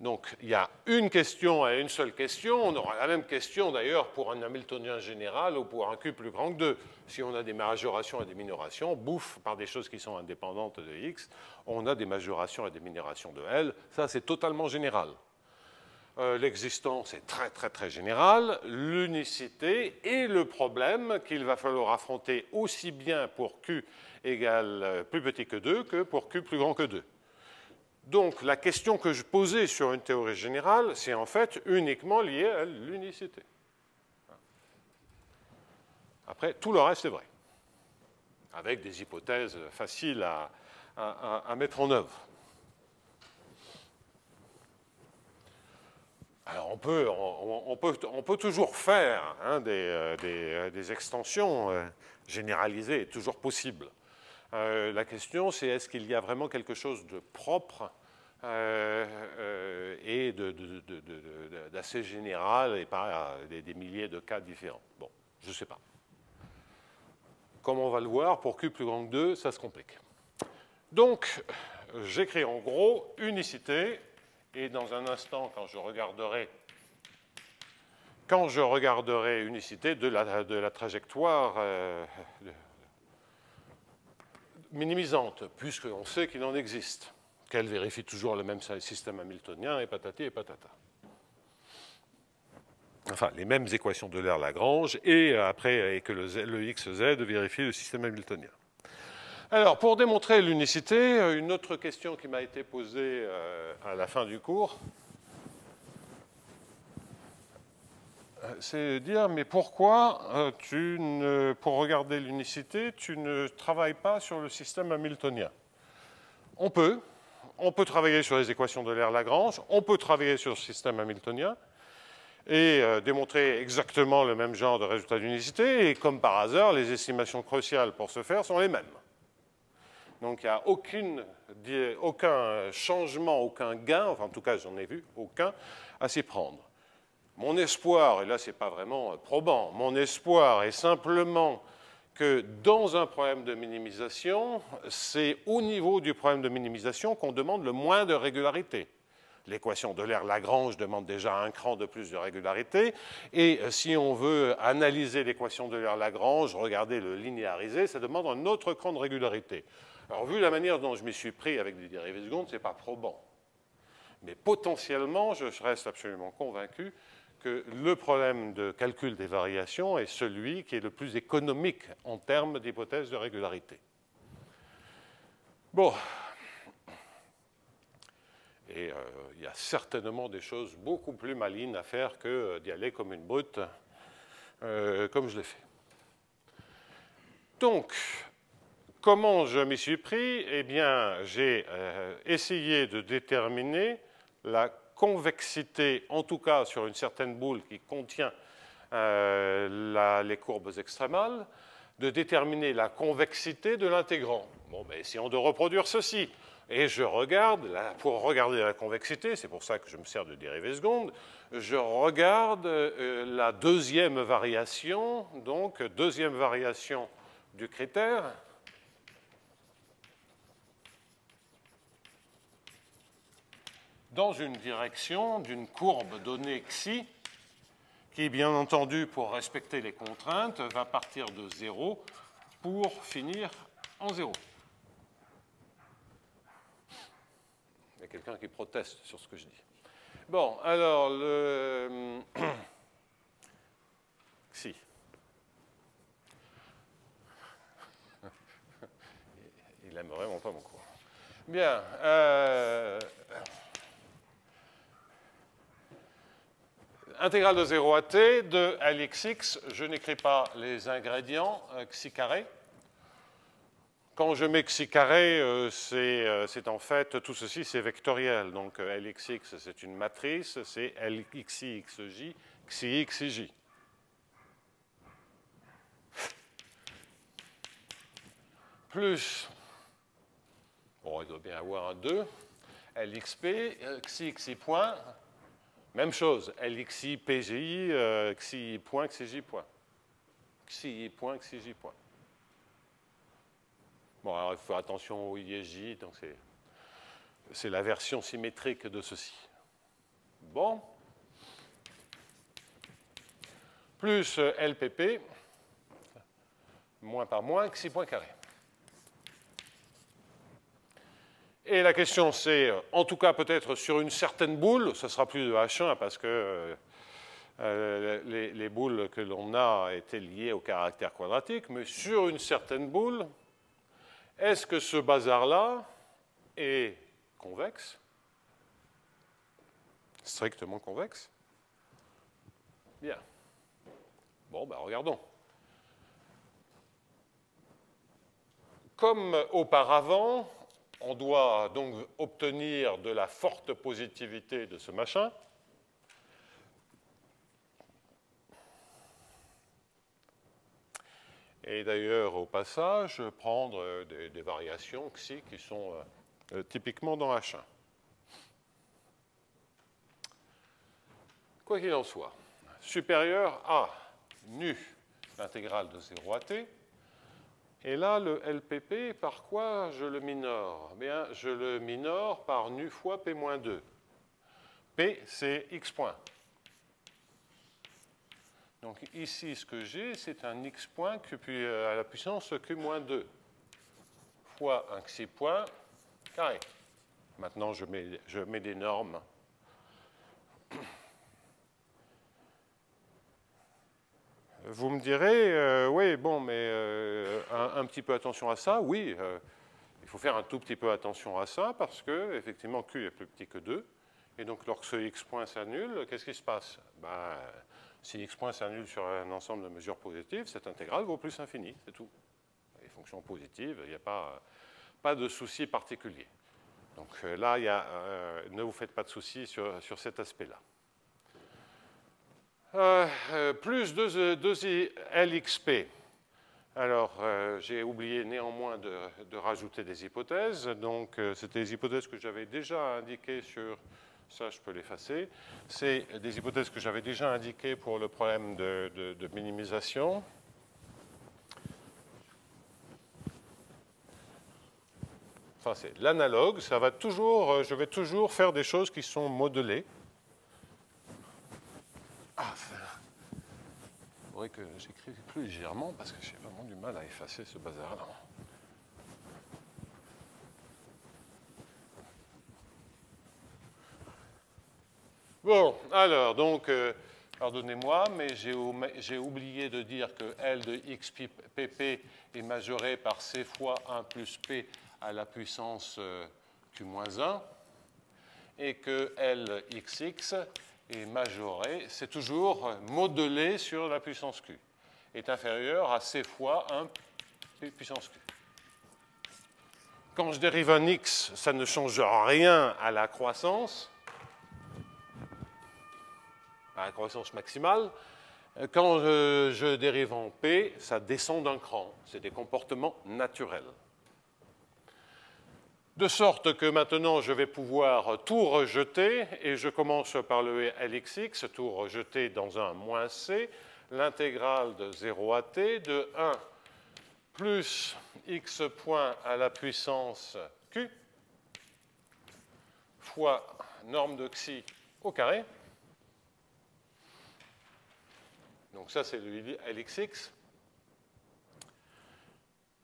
donc, il y a une question et une seule question. On aura la même question, d'ailleurs, pour un Hamiltonien général ou pour un Q plus grand que 2. Si on a des majorations et des minorations, bouffe, par des choses qui sont indépendantes de X, on a des majorations et des minorations de L. Ça, c'est totalement général. L'existence est très, très, très générale. L'unicité est le problème qu'il va falloir affronter aussi bien pour Q égale plus petit que 2 que pour Q plus grand que 2. Donc, la question que je posais sur une théorie générale, c'est en fait uniquement lié à l'unicité. Après, tout le reste est vrai, avec des hypothèses faciles à mettre en œuvre. Alors, on peut toujours faire des extensions généralisées, toujours possible. La question, c'est est-ce qu'il y a vraiment quelque chose de propre et d'assez général et pas des milliers de cas différents. Bon, je ne sais pas. Comme on va le voir, pour Q plus grand que 2, ça se complique. Donc, j'écris en gros unicité, et dans un instant, quand je regarderai unicité de la trajectoire minimisante, puisqu'on sait qu'il en existe, qu'elle vérifie toujours le même système hamiltonien, et patati et patata. Enfin, les mêmes équations de Lagrange, et après, et que le xz vérifie le système hamiltonien. Alors, pour démontrer l'unicité, une autre question qui m'a été posée à la fin du cours, c'est de dire, mais pourquoi pour regarder l'unicité, tu ne travailles pas sur le système hamiltonien? On peut travailler sur les équations de Lagrange, on peut travailler sur le système hamiltonien et démontrer exactement le même genre de résultat d'unicité, et comme par hasard, les estimations cruciales pour ce faire sont les mêmes. Donc il n'y a aucun changement, aucun gain, enfin en tout cas j'en ai vu aucun, à s'y prendre. Mon espoir, et là ce n'est pas vraiment probant, mon espoir est simplement que dans un problème de minimisation, c'est au niveau du problème de minimisation qu'on demande le moins de régularité. L'équation de Lagrange demande déjà un cran de plus de régularité, et si on veut analyser l'équation de Lagrange, regarder le linéarisé, ça demande un autre cran de régularité. Alors vu la manière dont je m'y suis pris avec des dérivées secondes, ce n'est pas probant. Mais potentiellement, je reste absolument convaincu que le problème de calcul des variations est celui qui est le plus économique en termes d'hypothèse de régularité. Bon. Et il y a certainement des choses beaucoup plus malines à faire que d'y aller comme une brute, comme je l'ai fait. Donc, comment je m'y suis pris? Eh bien, j'ai essayé de déterminer la convexité, en tout cas sur une certaine boule qui contient les courbes extrémales, de déterminer la convexité de l'intégrant. Bon, ben, essayons de reproduire ceci. Et je regarde, là, pour regarder la convexité, c'est pour ça que je me sers de dérivée seconde, je regarde la deuxième variation, donc deuxième variation du critère. Dans une direction d'une courbe donnée xi, qui, bien entendu, pour respecter les contraintes, va partir de 0 pour finir en 0. Il y a quelqu'un qui proteste sur ce que je dis. Bon, alors, le xi. Il n'aime vraiment pas mon cours. Bien. Intégrale de 0 à t de Lxx, je n'écris pas les ingrédients, xi carré. Quand je mets xi carré, c'est en fait, tout ceci c'est vectoriel. Donc Lxx c'est une matrice, c'est Lxi, xj, xi, xij. Plus, bon il doit bien avoir un 2, Lxp, xi, xi point. Même chose, Lxi, Pji, xi point, xj point. Xi point, xj point. Bon, alors il faut faire attention au IJ, donc c'est la version symétrique de ceci. Bon. Plus LPP, moins par moins, xi point carré. Et la question, c'est, en tout cas peut-être sur une certaine boule, ce sera plus de H1 parce que les boules que l'on a étaient liées au caractère quadratique, mais sur une certaine boule, est-ce que ce bazar-là est convexe? Strictement convexe? Bien. Bon, ben regardons. Comme auparavant, on doit donc obtenir de la forte positivité de ce machin. Et d'ailleurs, au passage, prendre des variations xi qui sont typiquement dans H1. Quoi qu'il en soit, supérieur à nu, l'intégrale de 0 à t. Et là, le LPP, par quoi je le minore? Eh bien, je le minore par nu fois P-2. P, c'est x point. Donc ici, ce que j'ai, c'est un x point à la puissance Q-2 fois un xi point carré. Maintenant, je mets des normes. Vous me direz, oui, bon, mais un petit peu attention à ça. Oui, il faut faire un tout petit peu attention à ça parce que, effectivement, Q est plus petit que 2. Et donc, lorsque x point s'annule, qu'est-ce qui se passe? Ben, si x point s'annule sur un ensemble de mesures positives, cette intégrale vaut plus infini, c'est tout. Les fonctions positives, il n'y a pas de souci particulier. Donc là, ne vous faites pas de soucis sur cet aspect-là. Plus 2LXP. Alors, j'ai oublié néanmoins de rajouter des hypothèses. Donc, c'était des hypothèses que j'avais déjà indiquées sur... Ça, je peux l'effacer. C'est des hypothèses que j'avais déjà indiquées pour le problème de minimisation. Enfin, c'est l'analogue. Je vais toujours faire des choses qui sont modelées. Ah, il faudrait que j'écrive plus légèrement parce que j'ai vraiment du mal à effacer ce bazar-là. Bon, alors, donc, pardonnez-moi, mais j'ai oublié de dire que L de xpp est majoré par C fois 1 plus P à la puissance Q-1 et que Lxx est majoré, c'est toujours modelé sur la puissance Q, est inférieur à C fois 1 puissance Q. Quand je dérive un x, ça ne change rien à la croissance maximale. Quand je dérive en P, ça descend d'un cran. C'est des comportements naturels. De sorte que maintenant, je vais pouvoir tout rejeter, et je commence par le Lxx, tout rejeter dans un moins c, l'intégrale de 0 à t de 1 plus x point à la puissance q fois norme de xi au carré. Donc ça, c'est le Lxx.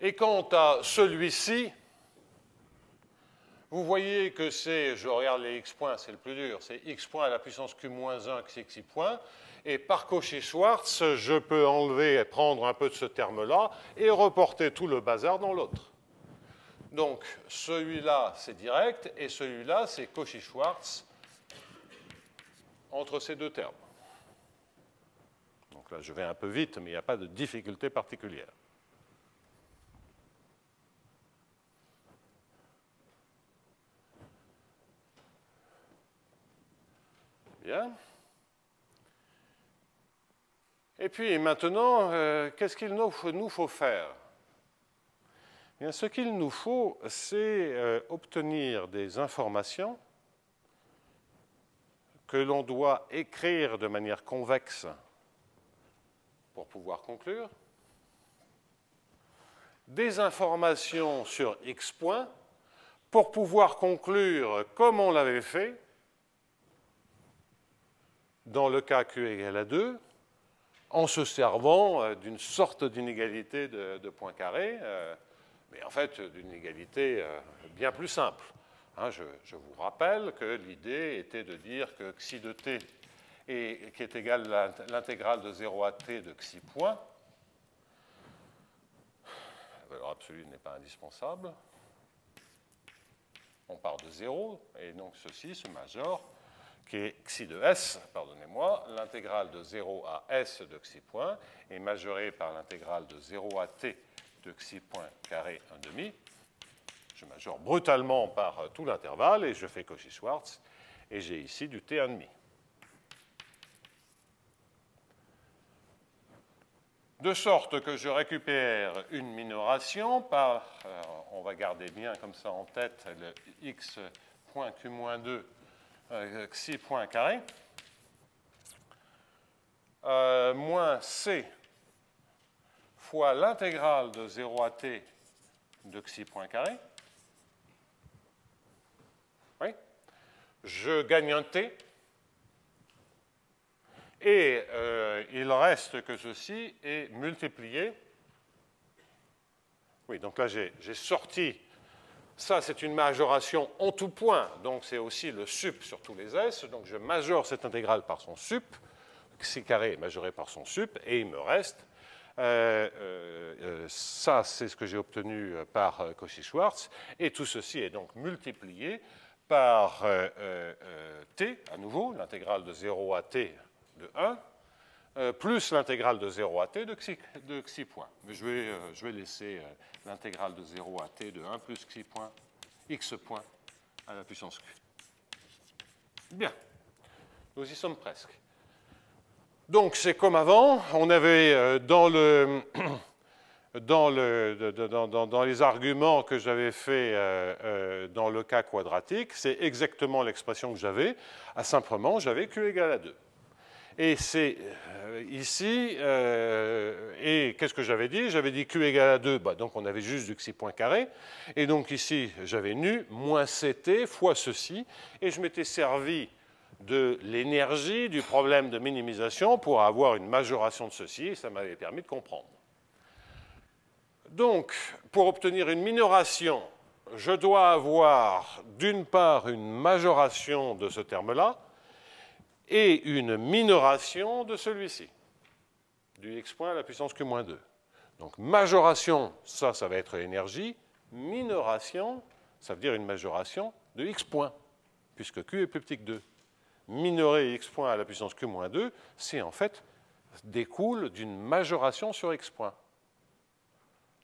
Et quant à celui-ci, vous voyez que c'est, je regarde les x points, c'est le plus dur, c'est x point à la puissance q moins 1 xi point. Et par Cauchy-Schwarz, je peux enlever, prendre un peu de ce terme-là et reporter tout le bazar dans l'autre. Donc, celui-là, c'est direct, et celui-là, c'est Cauchy-Schwarz entre ces deux termes. Donc là, je vais un peu vite, mais il n'y a pas de difficulté particulière. Bien. Et puis maintenant, qu'est-ce qu'il nous faut faire? Bien, ce qu'il nous faut, c'est obtenir des informations que l'on doit écrire de manière convexe pour pouvoir conclure, des informations sur x points pour pouvoir conclure comme on l'avait fait dans le cas q égale à 2, en se servant d'une sorte d'inégalité de Poincaré, mais en fait d'une égalité bien plus simple. Hein, je vous rappelle que l'idée était de dire que xi de t, qui est égal à l'intégrale de 0 à t de xi point, la valeur absolue n'est pas indispensable, on part de 0, et donc ceci se majore, qui est xi de s, pardonnez-moi, l'intégrale de 0 à s de xi point est majorée par l'intégrale de 0 à t de xi point carré 1/2. Je majore brutalement par tout l'intervalle et je fais Cauchy-Schwarz, et j'ai ici du t 1/2. De sorte que je récupère une minoration par, on va garder bien comme ça en tête, le x point q moins 2 xi point carré, moins c fois l'intégrale de 0 à t de xi point carré. Oui. Je gagne un t. Et il reste que ceci est multiplié. Oui, donc là, j'ai sorti. Ça, c'est une majoration en tout point, donc c'est aussi le sup sur tous les s. Donc je majore cette intégrale par son sup. Xi carré est majoré par son sup, et il me reste. Ça, c'est ce que j'ai obtenu par Cauchy-Schwarz. Et tout ceci est donc multiplié par t, à nouveau, l'intégrale de 0 à t de 1, plus l'intégrale de 0 à t de xi point. Mais je vais laisser l'intégrale de 0 à t de 1 plus xi point, x point à la puissance q. Bien, nous y sommes presque. Donc c'est comme avant, on avait dans les arguments que j'avais fait dans le cas quadratique, c'est exactement l'expression que j'avais, simplement j'avais q égale à 2. Et c'est ici, et qu'est-ce que j'avais dit? J'avais dit q égale à 2, bah, donc on avait juste du xi point carré, et donc ici j'avais nu moins ct fois ceci, et je m'étais servi de l'énergie du problème de minimisation pour avoir une majoration de ceci, et ça m'avait permis de comprendre. Donc, pour obtenir une minoration, je dois avoir d'une part une majoration de ce terme-là, et une minoration de celui-ci, du x point à la puissance q moins 2. Donc majoration, ça va être l'énergie. Minoration, ça veut dire une majoration de x point, puisque q est plus petit que 2. Minorer x point à la puissance q moins 2, c'est en fait, découle d'une majoration sur x point.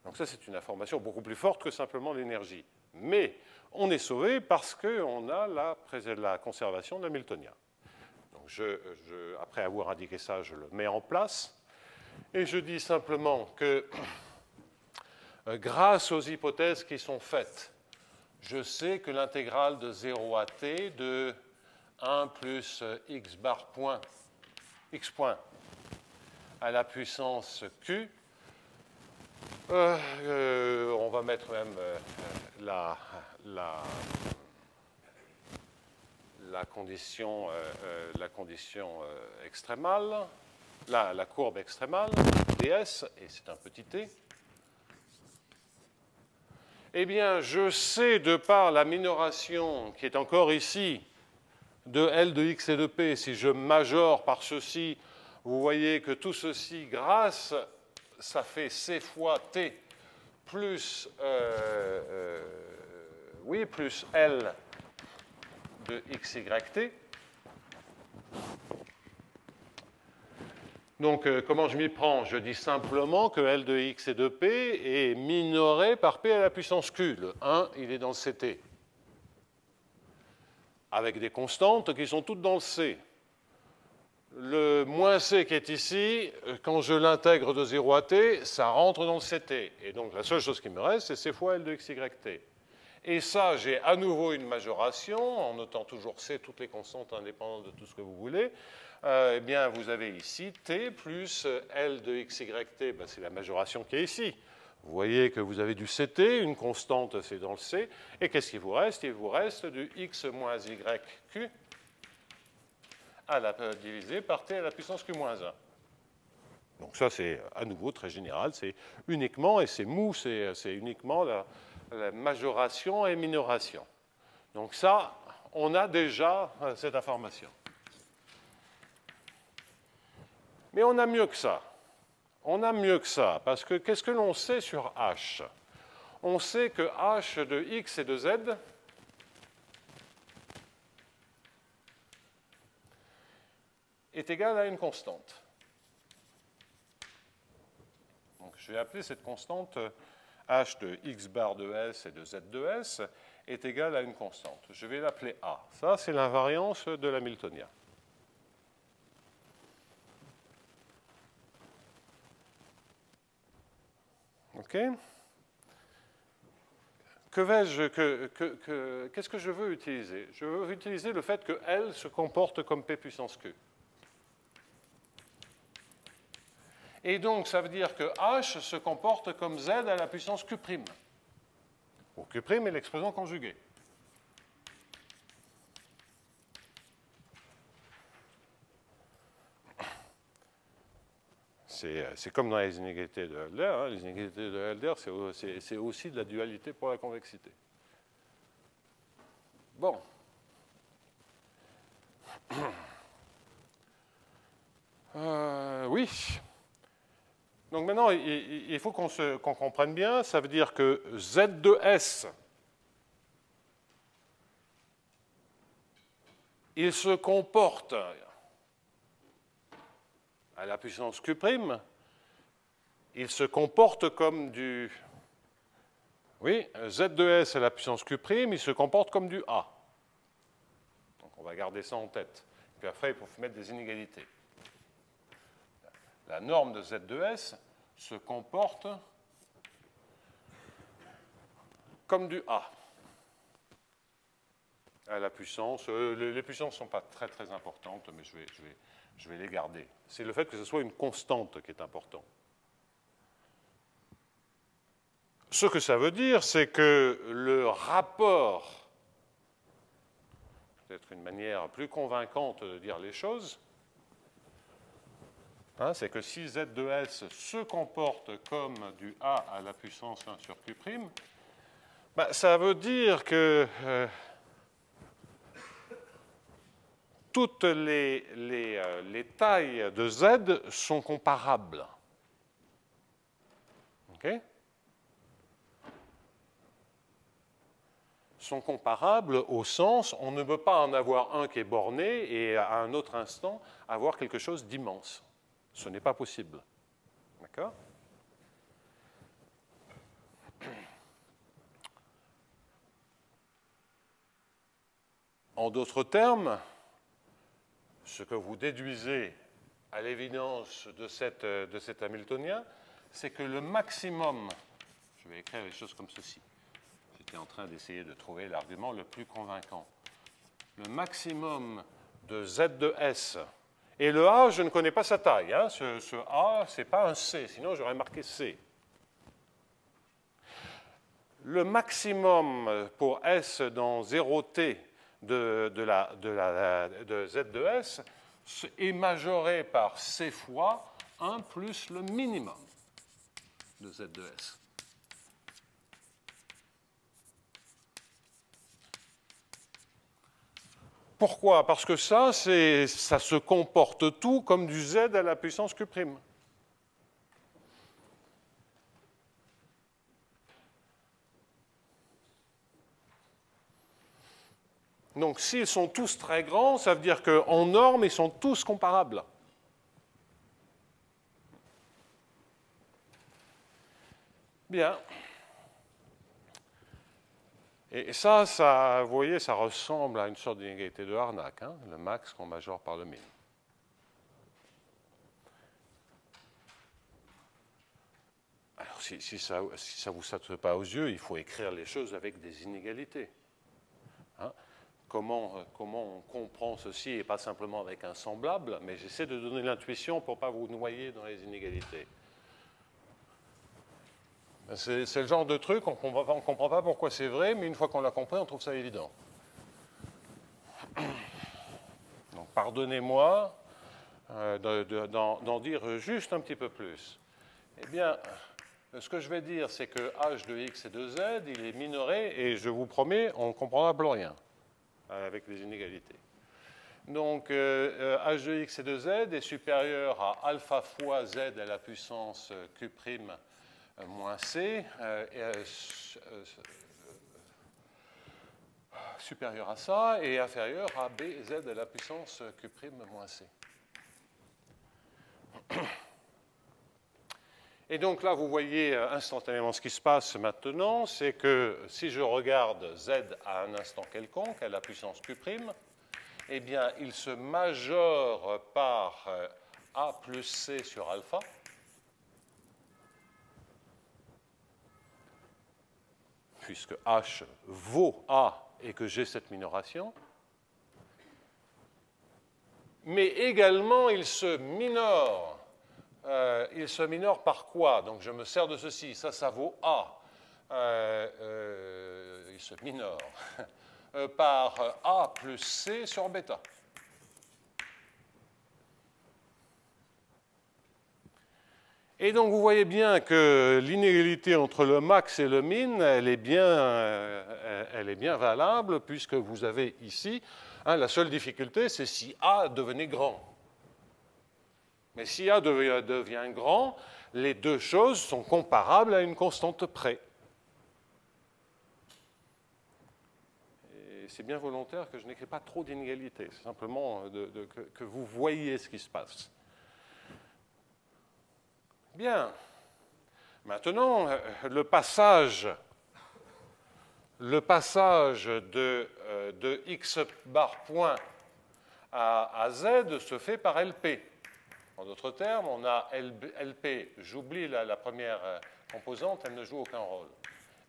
Donc ça, c'est une information beaucoup plus forte que simplement l'énergie. Mais on est sauvé parce qu'on a la conservation de l'hamiltonien. Après avoir indiqué ça, je le mets en place. Et je dis simplement que grâce aux hypothèses qui sont faites, je sais que l'intégrale de 0 à t de 1 plus x bar point, x point à la puissance q, on va mettre même la condition extrémale, la courbe extrémale, ds, et c'est un petit t. Eh bien, je sais, de par la minoration qui est encore ici, de L de x et de p, si je majore par ceci, vous voyez que tout ceci, ça fait c fois t plus, plus L de xy t. Donc, comment je m'y prends? Je dis simplement que L de x et de p est minoré par p à la puissance q. Le 1, il est dans le ct. Avec des constantes qui sont toutes dans le c. Le moins c qui est ici, quand je l'intègre de 0 à t, ça rentre dans le ct. Et donc, la seule chose qui me reste, c'est c fois L de xy t. Et ça, j'ai à nouveau une majoration, en notant toujours c, toutes les constantes indépendantes de tout ce que vous voulez. Eh bien, vous avez ici t plus L de xy t, ben, c'est la majoration qui est ici. Vous voyez que vous avez du ct, une constante, c'est dans le c. Et qu'est-ce qu'il vous reste? Il vous reste du x moins yq divisé par t à la puissance q moins 1. Donc ça, c'est à nouveau très général. C'est uniquement, et c'est mou, c'est uniquement la majoration et minoration. Donc ça, on a déjà cette information. Mais on a mieux que ça. On a mieux que ça, parce que qu'est-ce que l'on sait sur h? On sait que h de x et de z est égal à une constante. Donc je vais appeler cette constante h de x bar de s et de z de s est égal à une constante. Je vais l'appeler a. Ça, c'est l'invariance de l'hamiltonien. OK? Qu'est-ce que je veux utiliser? Je veux utiliser le fait que L se comporte comme P puissance Q. Et donc, ça veut dire que H se comporte comme Z à la puissance Q'. Où Q' est l'expression conjuguée. C'est comme dans les inégalités de Hölder. Hein. Les inégalités de Hölder, c'est aussi de la dualité pour la convexité. Bon. Oui. Donc maintenant, il faut qu'on comprenne bien. Ça veut dire que Z de S, il se comporte à la puissance Q', il se comporte comme du... Oui, Z de S à la puissance Q', il se comporte comme du A. Donc on va garder ça en tête. Puis après, il faut mettre des inégalités. La norme de Z de S se comporte comme du A. À la puissance, les puissances ne sont pas très très importantes, mais je vais les garder. C'est le fait que ce soit une constante qui est important. Ce que ça veut dire, c'est que le rapport, peut-être une manière plus convaincante de dire les choses, hein, c'est que si Z de S se comporte comme du A à la puissance 1 sur Q', ben, ça veut dire que toutes les tailles de Z sont comparables. OK? Sont comparables au sens, on ne peut pas en avoir un qui est borné et à un autre instant avoir quelque chose d'immense. Ce n'est pas possible. D'accord? En d'autres termes, ce que vous déduisez à l'évidence de cet hamiltonien, c'est que le maximum, je vais écrire les choses comme ceci, j'étais en train d'essayer de trouver l'argument le plus convaincant. Le maximum de Z de S, et le A, je ne connais pas sa taille. Hein. Ce A, ce n'est pas un C, sinon j'aurais marqué C. Le maximum pour S dans 0T de Z de S est majoré par C fois 1 plus le minimum de Z de S. Pourquoi? Parce que ça se comporte tout comme du Z à la puissance Q'. Donc s'ils sont tous très grands, ça veut dire qu'en norme, ils sont tous comparables. Bien. Et ça, vous voyez, ça ressemble à une sorte d'inégalité de Harnack, hein, le max qu'on majore par le min. Alors, si ça ne vous saute pas aux yeux, il faut écrire les choses avec des inégalités. Hein, comment on comprend ceci, et pas simplement avec un semblable, mais j'essaie de donner l'intuition pour ne pas vous noyer dans les inégalités. C'est le genre de truc, on ne comprend pas pourquoi c'est vrai, mais une fois qu'on l'a compris, on trouve ça évident. Donc pardonnez-moi d'en dire juste un petit peu plus. Eh bien, ce que je vais dire, c'est que h de x et de z, il est minoré, et je vous promets, on ne comprendra plus rien avec les inégalités. Donc, h de x et de z est supérieur à alpha fois z à la puissance q' moins c, supérieur à ça, et inférieur à bz à la puissance q' moins c. Et donc là, vous voyez instantanément ce qui se passe maintenant, c'est que si je regarde z à un instant quelconque, à la puissance q', eh bien, il se majore par a plus c sur alpha, puisque h vaut a et que j'ai cette minoration. Mais également, il se minore. Il se minore par quoi? Donc je me sers de ceci, ça vaut A. Il se minore par A plus C sur bêta. Et donc vous voyez bien que l'inégalité entre le max et le min, elle est bien valable, puisque vous avez ici, hein, la seule difficulté, c'est si A devenait grand. Mais si A devient grand, les deux choses sont comparables à une constante près. Et c'est bien volontaire que je n'écris pas trop d'inégalités, c'est simplement que vous voyez ce qui se passe. Bien. Maintenant, le passage de x bar point à z se fait par LP. En d'autres termes, on a LP, j'oublie la première composante, elle ne joue aucun rôle.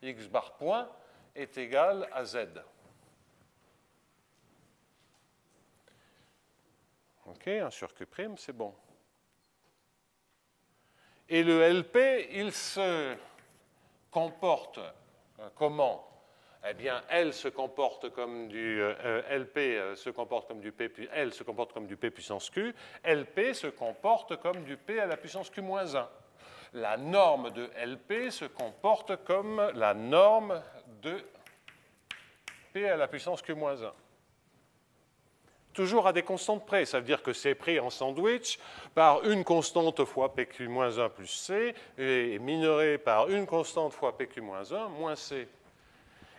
X bar point est égal à Z. OK, 1 sur Q', c'est bon. Et le LP, il se comporte comment? Eh bien, L se comporte comme du LP se comporte comme du P, puis L se comporte comme du P puissance Q. LP se comporte comme du P à la puissance Q moins 1. La norme de LP se comporte comme la norme de P à la puissance Q moins 1. Toujours à des constantes près, ça veut dire que c'est pris en sandwich par une constante fois PQ-1 plus C et minoré par une constante fois PQ-1 moins C.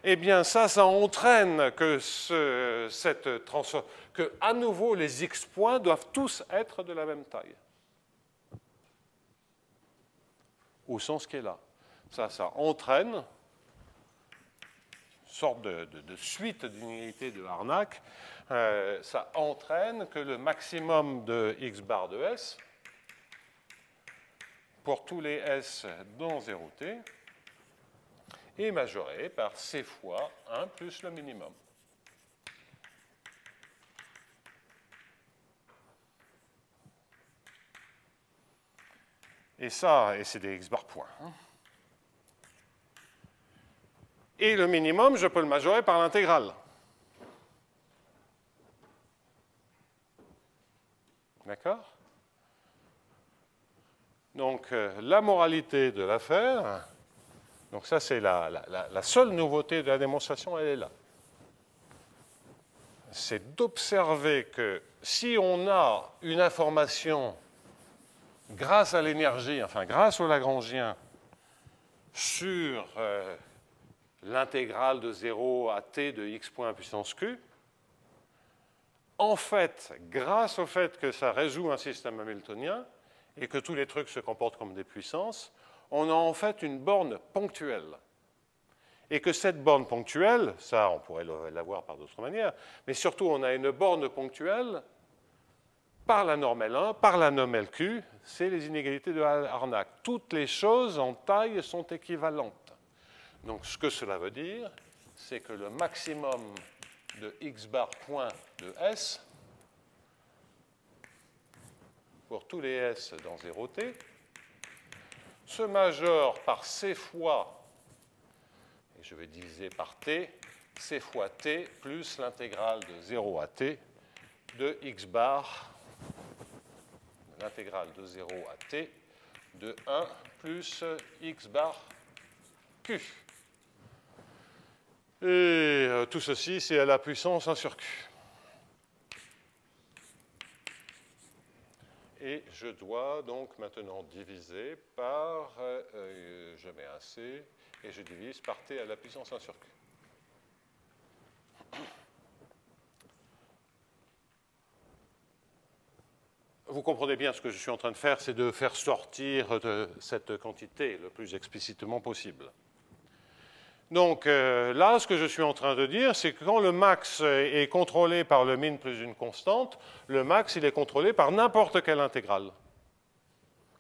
Eh bien, ça entraîne que, à nouveau, les x points doivent tous être de la même taille. Au sens qui est là. Ça entraîne une sorte de suite d'inégalités de Harnack. Ça entraîne que le maximum de x bar de S, pour tous les S dans 0t, est majoré par C fois 1 plus le minimum. Et ça, et c'est des x bar points. Et le minimum, je peux le majorer par l'intégrale. D'accord? Donc, la moralité de l'affaire, donc ça c'est la seule nouveauté de la démonstration, elle est là. C'est d'observer que si on a une information grâce à l'énergie, enfin grâce au Lagrangien, sur l'intégrale de 0 à t de x point puissance q, en fait, grâce au fait que ça résout un système hamiltonien et que tous les trucs se comportent comme des puissances, on a en fait une borne ponctuelle. Et que cette borne ponctuelle, ça on pourrait l'avoir par d'autres manières, mais surtout on a une borne ponctuelle par la norme L1, par la norme LQ, c'est les inégalités de Harnack. Toutes les choses en taille sont équivalentes. Donc ce que cela veut dire, c'est que le maximum de x bar point de S, pour tous les S dans 0t, se majore par C fois, et je vais diviser par t, C fois t plus l'intégrale de 0 à t de x bar, l'intégrale de 0 à t de 1 plus x bar q. Et tout ceci, c'est à la puissance 1 sur q. Et je dois donc maintenant diviser par, je mets un c, et je divise par t à la puissance 1 sur q. Vous comprenez bien ce que je suis en train de faire, c'est de faire sortir de cette quantité le plus explicitement possible. Donc là, ce que je suis en train de dire, c'est que quand le max est contrôlé par le min plus une constante, le max, il est contrôlé par n'importe quelle intégrale.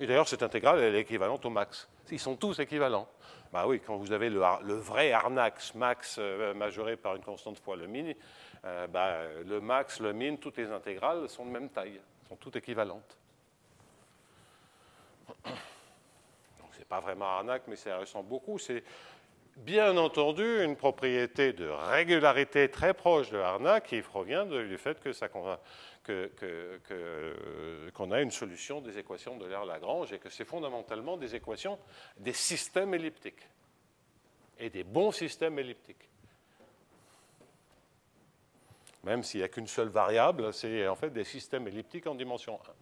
Et d'ailleurs, cette intégrale, elle est équivalente au max. Ils sont tous équivalents. Bah oui, quand vous avez le vrai Harnack max majoré par une constante fois le min, le max, le min, toutes les intégrales sont de même taille, sont toutes équivalentes. Donc c'est pas vraiment Harnack, mais ça ressemble beaucoup. C'est bien entendu une propriété de régularité très proche de Harnack qui provient du fait qu'on a une solution des équations de l'R-Lagrange et que c'est fondamentalement des équations des systèmes elliptiques et des bons systèmes elliptiques. Même s'il n'y a qu'une seule variable, c'est en fait des systèmes elliptiques en dimension 1.